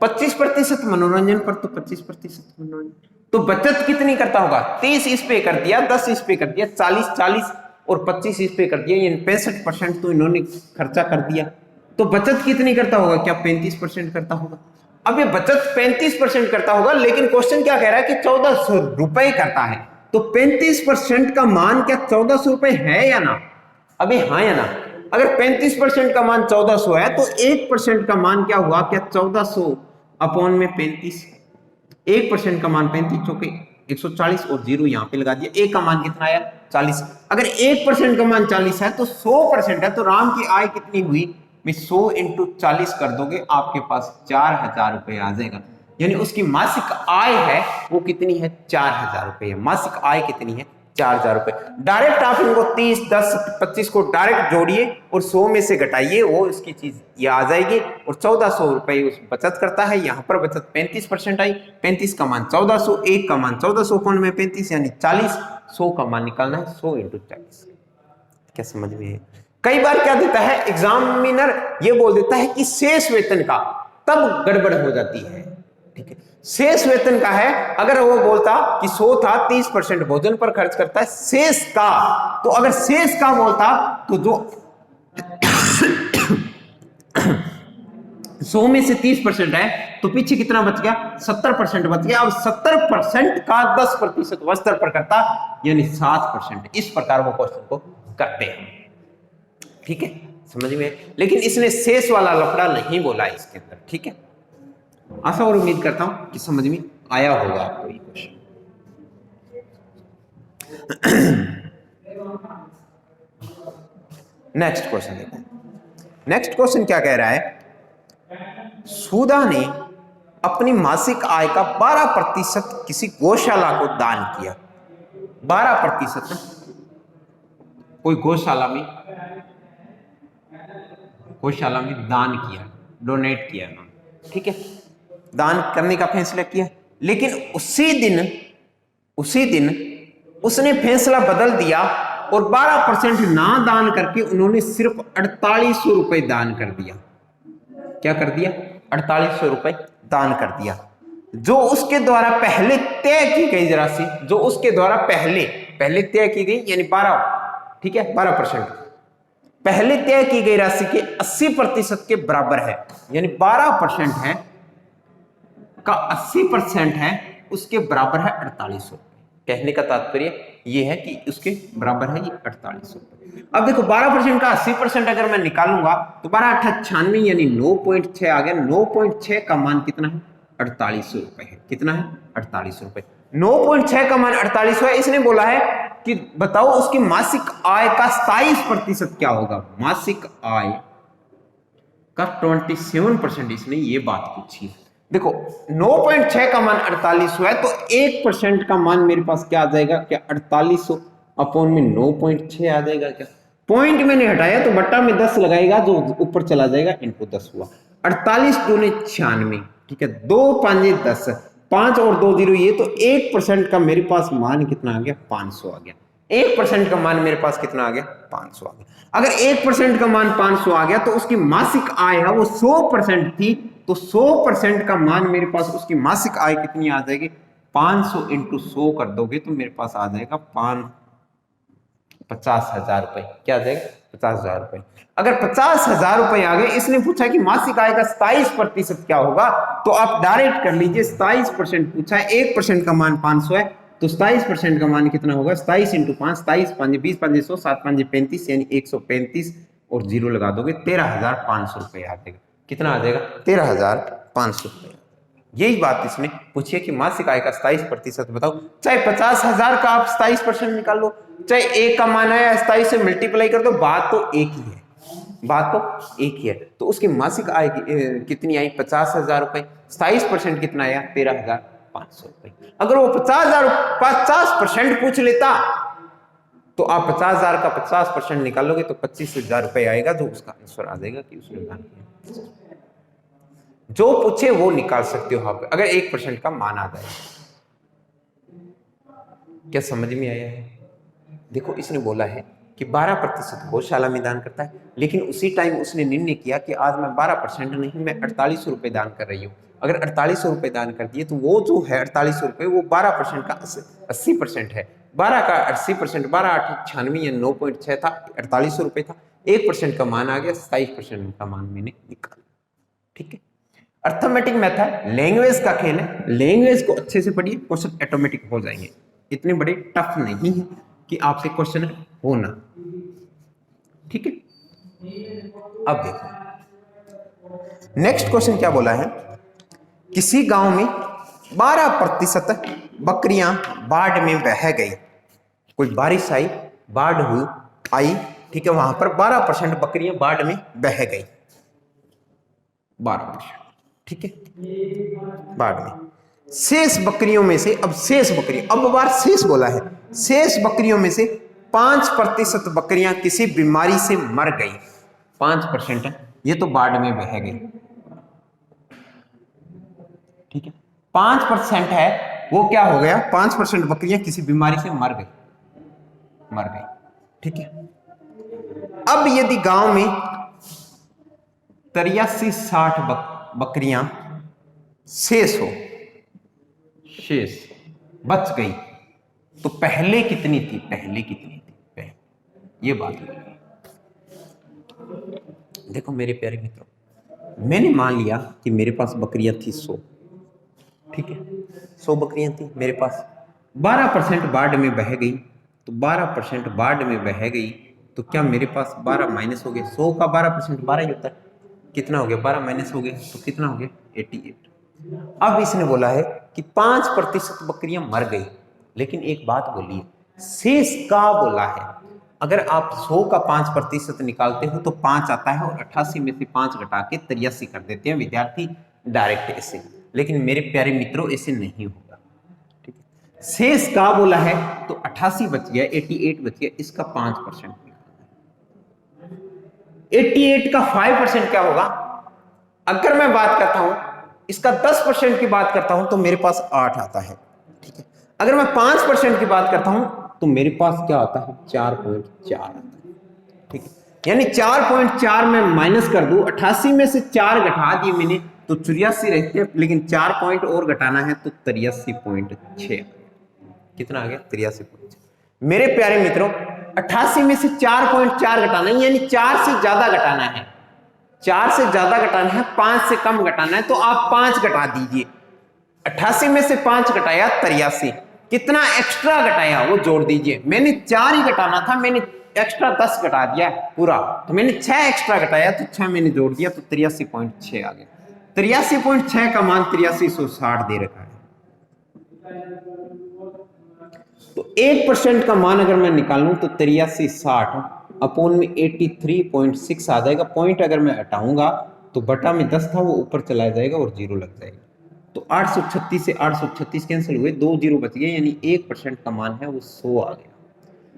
25% मनोरंजन पर तो 25% मनोरंजन, तो बचत कितनी करता होगा, 30 इस पे कर दिया, 10 इस पे कर दिया, 40 और 25 इस पे कर दिया, यानी 65% तो इन्होंने खर्चा कर दिया। तो बचत कितनी करता होगा, क्या 35% करता होगा। अब ये बचत 35% करता होगा, लेकिन क्वेश्चन क्या कह रहा है कि 1400 रुपए करता है, तो 35% का मान क्या 1400 रुपए है या ना। अभी हाँ या ना। अगर 35% का मान 1400 है तो 1% का मान क्या हुआ, क्या 1400 अपॉन में 35, 1% का मान 35 चौके 140 और जीरो यहां पे लगा दिया, एक का मान कितना आया 40। अगर 1% का मान 40 है तो 100% है, तो राम की आय कितनी हुई, 100 इंटू 40 कर दोगे आपके पास 4000 रुपए आ जाएगा। यानी उसकी मासिक आय है वो कितनी है, 4000 रुपए। मासिक आय कितनी है, 4000 रुपए। डायरेक्ट आप इनको 30, 10, 25 को डायरेक्ट जोड़िए और 100 में से घटाइए, वो इसकी चीज ये आ जाएगी। और 1400 रुपए उस बचत करता है, यहाँ पर बचत 35% आई, 35 का मान 1400, 1 का मान 1400 कौन में 35 यानी 40, 100 का मान निकालना है 100 इंटू 40। क्या समझ में है। कई बार क्या देता है एग्जामिनर, ये बोल देता है कि शेष वेतन का, तब गड़बड़ हो जाती है, ठीक है। शेष वेतन का है, अगर वो बोलता कि 100 था 30% भोजन पर खर्च करता है, शेष का, तो अगर शेष का बोलता तो जो 100 में से 30% है तो पीछे कितना बच गया, 70% बच गया। अब 70% का 10% वस्त्र पर करता, यानी 7%। इस प्रकार वो क्वेश्चन को करते हैं, ठीक है, समझ में। लेकिन इसने शेष वाला लफड़ा नहीं बोला इसके अंदर, ठीक है। आशा और उम्मीद करता हूं कि समझ में आया होगा आपको ये क्वेश्चन। नेक्स्ट क्वेश्चन देखते हैं। नेक्स्ट क्वेश्चन क्या कह रहा है, सुधा ने अपनी मासिक आय का 12% किसी गौशाला को दान किया। 12% कोई गौशाला में दान किया, डोनेट किया उन्होंने, ठीक है, दान करने का फैसला किया। लेकिन उसी दिन उसने फैसला बदल दिया और 12% ना दान करके उन्होंने सिर्फ 4800 रुपए दान कर दिया। क्या कर दिया, 4800 रुपए दान कर दिया। जो उसके द्वारा पहले तय की गई राशि, जो उसके द्वारा पहले तय की गई, यानी 12, ठीक है, 12% पहले तय की गई राशि के 80% के बराबर है। यानी 12% है का 80% है, उसके बराबर है 4800। कहने का तात्पर्य यह है कि उसके बराबर है ये 4800। अब देखो 12% का 80% अगर मैं निकालूंगा तो 12×8 = 96, यानी 9.6 आ गया। 9.6 का मान कितना है, 4800 रुपए है। कितना है, 4800 रुपए। 9.6 का मान 4800 है। इसने बोला है कि बताओ उसकी मासिक आय का 27% क्या होगा। मासिक आय का 27% इसने ये बात पूछी। देखो 9.6 का मान 4800 है, तो 1% का मान मेरे पास क्या आ जाएगा, क्या 4800 अपॉन में 9.6 आ जाएगा। क्या पॉइंट मैंने हटाया तो बट्टा में 10 लगाएगा, जो ऊपर चला जाएगा, इनको 10 हुआ। 48 दूने 96, ठीक है, 2 5 10, 5 और 2 0 ये, तो 1% का मेरे पास मान कितना आ गया, 500 आ गया। 1% का मान मेरे पास कितना आ गया, 500 आ गया। अगर 1% का मान 500 आ गया तो उसकी मासिक आय है वो 100% थी, तो 100% का मान मेरे पास उसकी मासिक आय कितनी आ जाएगी, 500 इंटू 100 कर दोगे तो मेरे पास आ जाएगा 50,000 रुपए। क्या आ जाएगा, 50,000 रुपए। अगर 50,000 रुपए आ गए, इसने पूछा कि मासिक आय का 27% क्या होगा, तो आप डायरेक्ट कर लीजिए। 27% पूछा है, 1% का मान 500 है, तो 27% का मान कितना होगा, 27 इंटू 5, 27 5 20 5 100, 7 5 35, यानी 135 और जीरो लगा दोगे 13,500 रुपए आ जाएगा। कितना आ जाएगा, 13,500 रुपए। यही बात इसने पूछी है कि मासिक आय का 27% बताओ। चाहे 50,000 का आप 27% निकाल लो, चाहे 1 का मान आया 27 से मल्टीप्लाई कर दो, बात तो एक ही है, बात तो एक ही है। तो उसकी मासिक आय कितनी आई, 50,000 रुपए। 27% कितना आया, 13,500 रुपए। अगर वो 50% पूछ लेता तो आप 50,000 का 50% निकालोगे तो 25,000 रुपए आएगा, जो उसका आंसर आ जाएगा कि उसने दान किया। जो पूछे वो निकाल सकते हो आप, अगर 1% का मान आ जाए। क्या समझ में आया है? देखो इसने बोला है कि 12% गौशाला में दान करता है, लेकिन उसी टाइम उसने निर्णय किया कि आज मैं 12% नहीं, मैं 48 रुपए दान कर रही हूँ। अगर 48 रुपए दान कर दिए तो वो जो है 48 रुपए, वो 12% का 80% है। 12 का 80%, 12 8 96 या 9.6 था, 48 रुपए था। 1% का मान आ गया, 27% का मान मैंने निकाला। ठीक है, अर्थमेटिक मेथड लैंग्वेज का खेल है, लैंग्वेज को अच्छे से पढ़िए, क्वेश्चन ऑटोमेटिक हो जाएंगे। इतने बड़े टफ नहीं है कि आपसे क्वेश्चन होना। ठीक है, अब देखो नेक्स्ट क्वेश्चन क्या बोला है। किसी गांव में 12% बकरियां बाढ़ में बह गई। कोई बारिश आई, बाढ़ हुई आई, ठीक है, वहां पर 12% बकरियां बाढ़ में बह गई, 12%, ठीक है, बाढ़ में। शेष बकरियों में से, अब शेष बकरियां, अब बार शेष बोला है, शेष बकरियों में से 5% बकरियां किसी बीमारी से मर गई। 5% है, ये तो बाढ़ में बह गई। ठीक है, 5% है, वो क्या हो गया, 5% बकरियां किसी बीमारी से मर गई, मर गई। ठीक है, अब यदि गांव में 83-60 बकरियां शेष हो, शेष बच गई, तो पहले कितनी थी, पहले कितनी थी, पहले, ये बात है। देखो मेरे प्यारे मित्रों, मैंने मान लिया कि मेरे पास बकरियां थी 100, ठीक है, 100 बकरियां थी मेरे पास, 12% बाढ़ में बह गई, तो 12% बाढ़ में बह गई, तो क्या मेरे पास 12 माइनस हो गए, 100 का 12% 12 ही होता है, कितना हो गया, 12 माइनस हो गए तो कितना हो गया, 88। अब इसने बोला है कि 5% बकरियां मर गई, लेकिन एक बात बोली, शेष का बोला है। अगर आप 100 का 5% निकालते हो तो 5 आता है, और 88 में से 5 घटा के 83 कर देते हैं विद्यार्थी डायरेक्ट ऐसे। लेकिन मेरे प्यारे मित्रों ऐसे नहीं होगा। ठीक है, शेष का बोला है तो 88 बच गया, 88 बच गया, इसका 5%, 88 का 5% क्या होगा। अगर मैं बात करता हूं इसका 10% की बात करता हूं तो मेरे पास 8 आता है। ठीक है, अगर मैं 5% की बात करता हूं तो मेरे पास क्या आता है, 4.4 आता है। ठीक है, यानी 4.4 में माइनस कर दूं, 88 में से 4 घटा दिए मैंने तो 84 रहते हैं, लेकिन 4 पॉइंट और घटाना है तो 83.6, कितना आ गया, 83.6। मेरे प्यारे मित्रों 88 में से 4.4 घटाना है, यानी 4 से ज्यादा घटाना है, 4 से ज्यादा घटाना है, 5 से कम घटाना है, तो आप 5 घटा दीजिए। 88 में से 5 घटाया 83, कितना एक्स्ट्रा घटाया वो जोड़ दीजिए। मैंने 4 ही घटाना था, मैंने एक्स्ट्रा 10 घटा दिया पूरा, तो मैंने 6 एक्स्ट्रा घटाया तो 6 मैंने जोड़ दिया तो 83.6 आ गया। 83.6 का मान 8360 दे रखा है। तो 1% का मान अगर मैं निकालूं तो 8360 अपोन में 83.6 आ जाएगा। पॉइंट अगर मैं हटाऊंगा तो बटा में 10 था, वो ऊपर चला जाएगा और जीरो लग जाएगा। तो 836 से 836 कैंसिल हुए, 2 जीरो बच गए, यानी 1% का मान है वो 100 आ गया।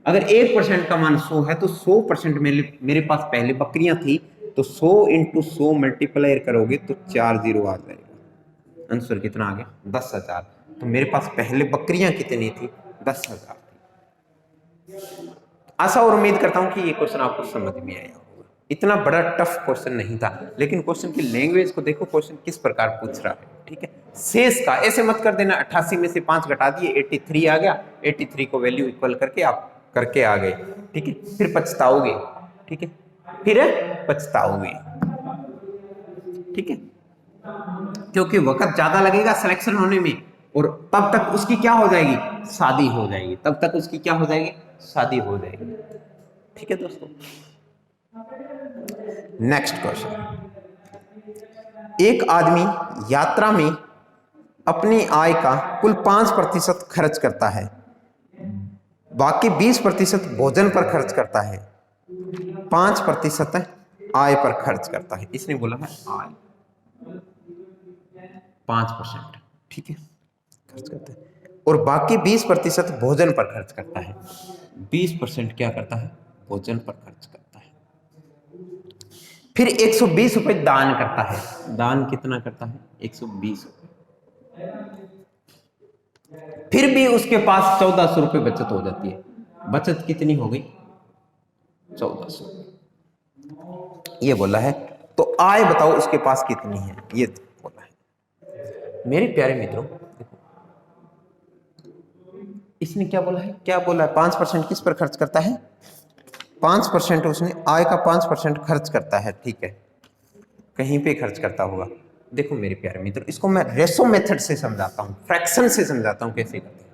अगर 1% का मान 100 है तो 100% मेरे पास पहले बकरियां थी, तो 100 इंटू 100 मल्टीप्लायर करोगे तो 4 जीरो आ जाएगा। आंसर कितना आ गया, 10,000। तो मेरे पास पहले बकरियां कितनी थी, 10,000 थी। आशा और उम्मीद करता हूं कि ये क्वेश्चन आपको समझ में आया होगा। इतना बड़ा टफ क्वेश्चन नहीं था, लेकिन क्वेश्चन की लैंग्वेज को देखो, क्वेश्चन किस प्रकार पूछ रहा है। ठीक है, शेष का ऐसे मत कर देना, 88 में से 5 घटा दिए 83 आ गया, 83 को वैल्यू इक्वल करके आप करके आ गए। ठीक है, फिर पछताओगे। ठीक है, फिर पछताओगे। ठीक है, क्योंकि वक्त ज्यादा लगेगा सिलेक्शन होने में, और तब तक उसकी क्या हो जाएगी, शादी हो जाएगी, तब तक उसकी क्या हो जाएगी, शादी हो जाएगी। ठीक है दोस्तों, नेक्स्ट क्वेश्चन। एक आदमी यात्रा में अपनी आय का कुल 5% खर्च करता है, बाकी 20% भोजन पर खर्च करता है, 5% आय पर खर्च करता है। इसने बोला है आय 5%, ठीक है, खर्च करता है, और बाकी 20% भोजन पर खर्च करता है। 20% क्या करता है, भोजन पर खर्च करता है। फिर 120 रुपए दान करता है। दान कितना करता है, 120 रुपए। फिर भी उसके पास 1400 रुपए बचत हो जाती है। बचत कितनी हो गई, 1400। ये बोला है, तो आय बताओ उसके पास कितनी है, ये बोला है। मेरे प्यारे मित्रों देखो, इसने क्या बोला है, क्या बोला है, 5% किस पर खर्च करता है, 5% उसने आय का 5% खर्च करता है। ठीक है, कहीं पे खर्च करता होगा। देखो मेरे प्यारे मित्रों, इसको मैं रेशो मेथड से समझाता हूँ, फ्रैक्शन से समझाता हूँ कैसे करते हैं।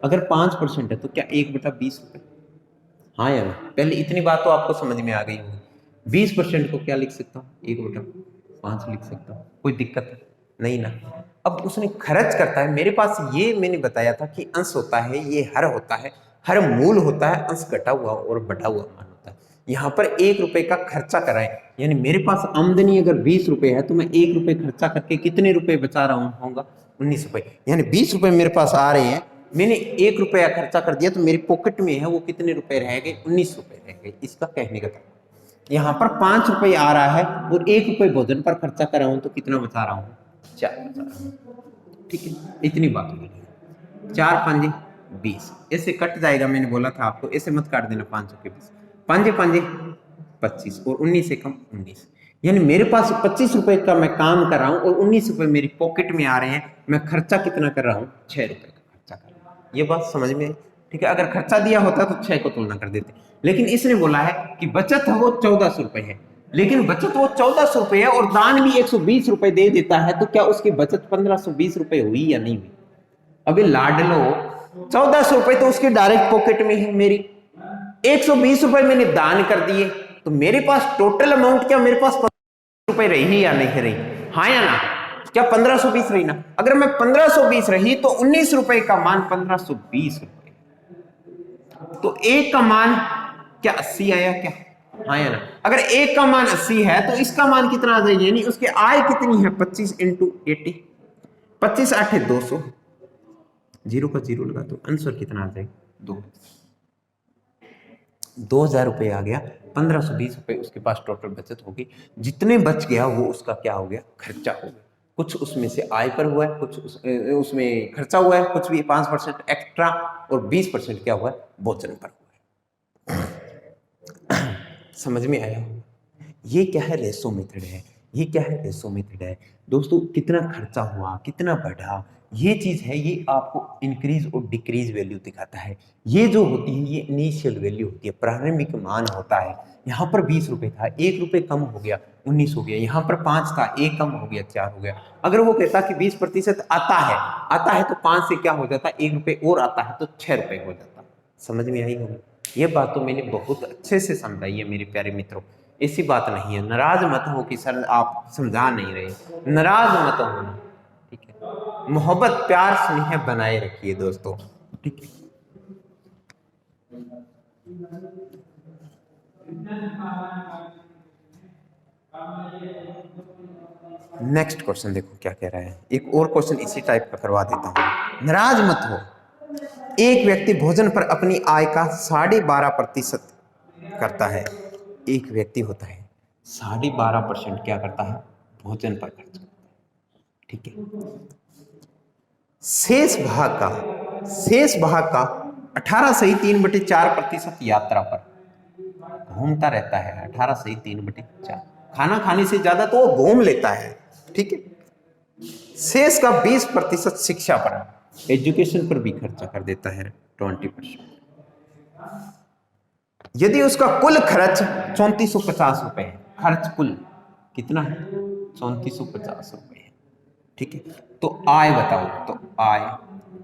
अगर 5% है तो क्या 1/20 रुपए, हाँ या ना, पहले इतनी बात तो आपको समझ में आ गई होगी। 20% को क्या लिख सकता हूँ, 1/5 लिख सकता हूँ, कोई दिक्कत नहीं ना। अब उसने खर्च करता है, मेरे पास ये मैंने बताया था कि अंश होता है, ये हर होता है, हर मूल होता है, अंश घटा हुआ और बढ़ा हुआ मान होता है। यहाँ पर 1 रुपए का खर्चा कराए, यानी मेरे पास आमदनी अगर 20 रुपए है तो मैं 1 रुपए खर्चा करके कितने रुपए बचा रहा होगा, 19 रुपए। यानी 20 रुपए मेरे पास आ रहे हैं, मैंने 1 रुपया खर्चा कर दिया तो मेरी पॉकेट में है वो कितने रुपए रह गए, 19 रुपए रह गए। इसका कहने का था यहाँ पर 5 रुपए आ रहा है और 1 रुपए भोजन पर खर्चा कर रहा हूं तो कितना बचा रहा हूं, 4 बचा रहा हूं। ठीक है, इतनी बात हो गई। 4 5 20, ऐसे कट जाएगा, मैंने बोला था आपको ऐसे मत काट देना, 500 के 20, 5 5 25 और 19 से कम 19, यानी मेरे पास 25 रुपए का मैं काम कर रहा हूं और 19 रुपए मेरी पॉकेट में आ रहे हैं। मैं खर्चा कितना कर रहा हूं, 6 रुपए का खर्चा कर रहा हूं। ये बात समझ में आई। ठीक है, अगर खर्चा दिया होता तो 6 को तुलना कर देते, लेकिन इसने बोला है कि बचत है वो 1400 रुपए है, लेकिन बचत वो 1400 रुपए है और दान भी 120 रुपए दे देता है, तो क्या उसकी बचत 1520 रुपए हुई या नहीं हुई। अभी लाडलो 1400 रुपए तो उसके डायरेक्ट पॉकेट में है, मेरी 120 रुपए मैंने दान कर दिए, तो मेरे पास टोटल अमाउंट क्या, मेरे पास रुपए रही या नहीं रही, हाँ या ना, क्या 1520 रही ना। अगर मैं 1520 रही तो 19 रुपए का मान 1520 रुपए, तो एक का मान क्या 80 आया क्या, हाँ या ना। अगर एक का मान 80 है तो इसका मान कितना आ जाएगा, यानी उसकी आय कितनी है, 25 इंटू 80, 25 8 200, जीरो का जीरो लगा तो आंसर कितना आ जाएगा, 2000 रुपए आ गया। 1520 रुपए उसके पास टोटल बचत होगी, जितने बच गया वो उसका क्या हो गया, खर्चा हो गया। कुछ उसमें से आय पर हुआ है, कुछ उसमें खर्चा हुआ है, कुछ भी 5% एक्स्ट्रा और 20% क्या हुआ है, भोजन पर हुआ है। समझ में आया। ये क्या है, रेशो मेथड है। ये क्या है, रेशो मेथड है दोस्तों। कितना खर्चा हुआ, कितना बढ़ा, ये चीज है, ये आपको इंक्रीज और डिक्रीज वैल्यू दिखाता है। ये जो होती है ये इनिशियल वैल्यू होती है, प्रारंभिक मान होता है। यहाँ पर 20 रुपए था, 1 रुपए कम हो गया, 19 हो गया। यहाँ पर 5 था, 1 कम हो गया, 4 हो गया। अगर वो कहता कि 20% आता है तो 5 से क्या हो जाता, 1 रुपए और आता है तो 6 रुपए हो जाता। समझ में आई होगी। ये बात तो मैंने बहुत अच्छे से समझाई है मेरे प्यारे मित्रों। ऐसी बात नहीं है, नाराज मत हो कि सर आप समझा नहीं रहे, नाराज मत होना। ठीक है, मोहब्बत प्यार स्नेह बनाए रखिए दोस्तों। ठीक है, नेक्स्ट क्वेश्चन देखो क्या कह रहा है। एक और क्वेश्चन इसी टाइप का करवा देता हूं, नाराज मत हो। एक व्यक्ति भोजन पर अपनी आय का 12.5% करता है। एक व्यक्ति होता है 12.5% क्या करता है, भोजन पर खर्च करता है। ठीक है, शेष भाग का 18 सही 3/4% यात्रा पर घूमता रहता है। 18 सही 3/4, खाना खाने से ज्यादा तो वो घूम लेता है। ठीक है, शेष का 20% शिक्षा पर, एजुकेशन पर भी खर्चा कर देता है 20%। यदि उसका कुल खर्च 3450 रुपए है, खर्च कुल कितना है, 3450 रुपए है। ठीक है, तो आय बताओ, तो आय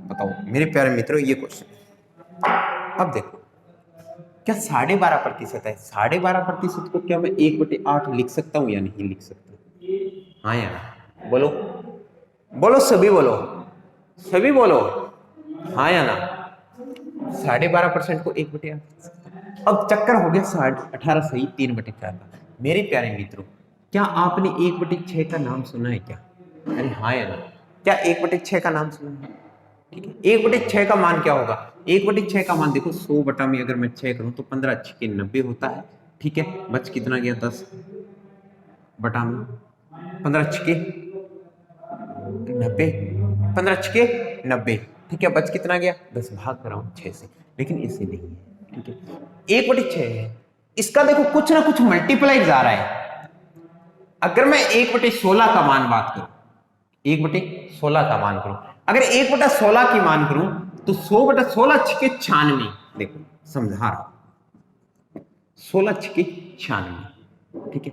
बताओ मेरे प्यारे मित्रों, ये क्वेश्चन। अब देखो, क्या 12.5% है, 12.5% को क्या मैं 1/8 लिख सकता हूं या नहीं लिख सकता, हाँ या ना, बोलो बोलो, सभी बोलो, सभी बोलो, हाँ या ना। 12.5% को 1/8। अब चक्कर हो गया 18 सही 3/4 का। मेरे प्यारे मित्रों, क्या आपने 1/6 का नाम सुना है क्या, अरे हाँ या ना, क्या 1/6 का नाम सुना है, ठीक है। 1/6 का मान क्या होगा? 1/6 का मान देखो 100 बटा में अगर मैं 6 करूं तो 15 6 90 होता है। ठीक है, बच कितना गया? 10 बटा में 15 6 90, 15 6 90। ठीक है, बच कितना गया? 10 भाग कर रहा हूं 6 से, लेकिन इससे नहीं है। ठीक है, 1/6 है, इसका देखो कुछ ना कुछ मल्टीप्लाई जा रहा है। अगर मैं 1/16 का मान बात करूं, 1/16 का मान करूं, अगर 1/16 की मान करूं तो 100/16 6 96। देखो समझा रहा हूं, 16 6 96। ठीक है,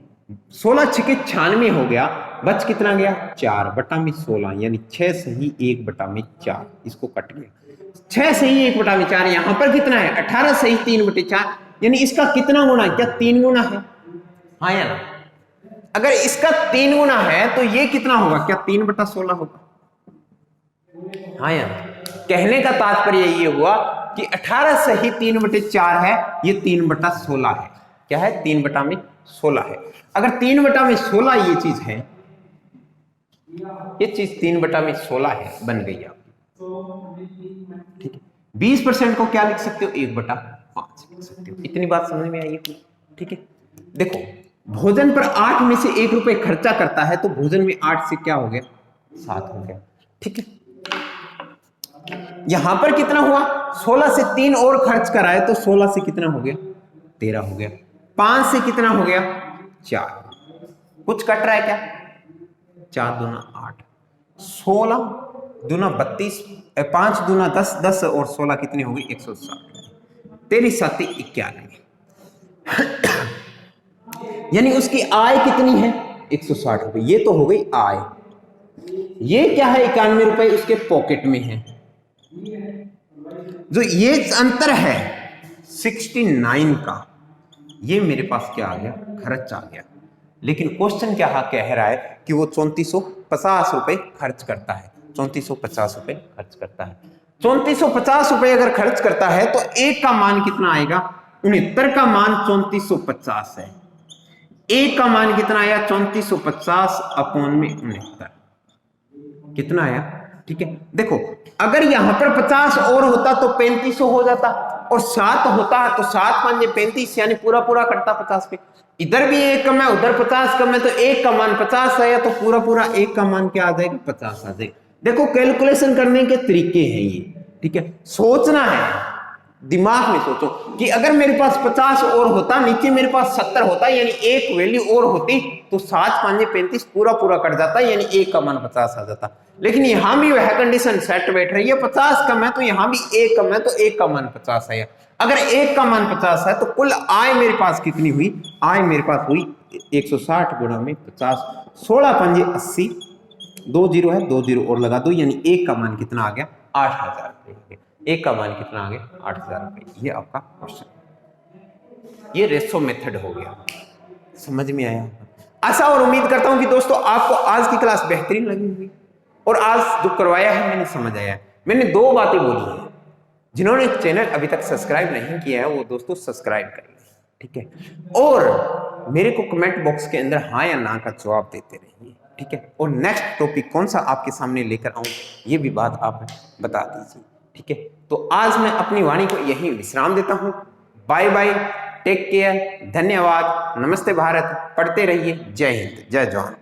16 6 96 हो गया, बच कितना गया? 4 बटा में 16, यानी 6 सही 1 बटा में 4, इसको कट गया। 6 सही 1 बटा में 4, यहां पर कितना है? 18 सही 3/4, यानी इसका कितना गुना है? क्या 3 गुना है? हाँ या ना? अगर इसका 3 गुना है तो ये कितना होगा? क्या 3/16 होगा? हाँ या ना? कहने का तात्पर्य ये हुआ कि 18 सही 3/4 है, ये 3/16 है। क्या है? 3/16 है। अगर 3/16 ये चीज है, ये चीज 3/16 है, बन गई आपकी। ठीक है, 20% को क्या लिख सकते हो? 1/5 लिख सकते हो। इतनी बात समझ में आई है? ठीक है, देखो भोजन पर 8 में से 1 रुपए खर्चा करता है तो भोजन में 8 से क्या हो गया? 7 हो गया। ठीक है, यहां पर कितना हुआ? 16 से 3 और खर्च कराए तो 16 से कितना हो गया? 13 हो गया। 5 से कितना हो गया? 4। कुछ कट रहा है क्या? 4 दूना 8, 16 दूना 32, 5 दूना 10, 10 और 16 कितने हो गए? 160। 13 7 91, यानी उसकी आय कितनी है? 160 रुपए। ये तो हो गई आय। ये क्या है? 91 रुपए उसके पॉकेट में है। जो ये अंतर है 69 का, ये मेरे पास क्या आ गया? खर्च आ गया। लेकिन क्वेश्चन क्या कह रहा है कि वो 3450 रुपए खर्च करता है। 3450 रुपए खर्च करता है। 3450 रुपए अगर खर्च करता है तो एक का मान कितना आएगा? 69 का मान 3450 है। एक का मान कितना आया? 3450 अपॉन में 69, कितना आया? ठीक है, देखो अगर यहां पर 50 और होता तो 3500 हो जाता, और 7 होता तो 7 5 35, यानी पूरा पूरा कटता 50 पे। इधर भी 1 कम है, उधर 50 कम है, तो 1 का मान 50 आया तो पूरा पूरा 1 का मान क्या आ जाएगा? 50 आ जाएगा। देखो कैलकुलेशन करने के तरीके हैं ये। ठीक है, सोचना है, दिमाग में सोचो कि अगर मेरे पास 50 और होता, नीचे मेरे पास 70 होता, यानी एक वैल्यू और होती तो 7 5 35 पूरा पूरा कट जाता, यानी 1 का मान 50 आ जाता। लेकिन यहां भी वह कंडीशन सेट बैठ रही है, 50 कम है तो यहां भी 1 कम है, तो 1 का मान 50 आया। अगर 1 का मान 50 है तो कुल आय मेरे पास कितनी हुई? आय मेरे पास हुई 160 गुणा में 50, 16 5 80, 2 जीरो है, 2 जीरो और लगा दो, यानी 1 का मान कितना आ गया? 8000 रुपए। 1 का मान कितना आ गया? 8000 रुपए। ये आपका क्वेश्चन, ये रेशो मेथड हो गया। समझ में आया? आशा और उम्मीद करता हूं कि दोस्तों आपको आज की क्लास बेहतरीन लगी होगी, और आज जो करवाया है मैंने समझ आया। मैंने 2 बातें बोली हैं, जिन्होंने चैनल अभी तक सब्सक्राइब नहीं किया है वो दोस्तों सब्सक्राइब कर लें। ठीक है, और मेरे को कमेंट बॉक्स के अंदर हाँ या ना का जवाब देते रहिए। ठीक है, और नेक्स्ट टॉपिक कौन सा आपके सामने लेकर आऊं ये भी बात आप बता दीजिए। ठीक है, तो आज मैं अपनी वाणी को यहीं विश्राम देता हूं। बाय बाय, टेक केयर, धन्यवाद, नमस्ते भारत, पढ़ते रहिए। जय हिंद, जय जवान।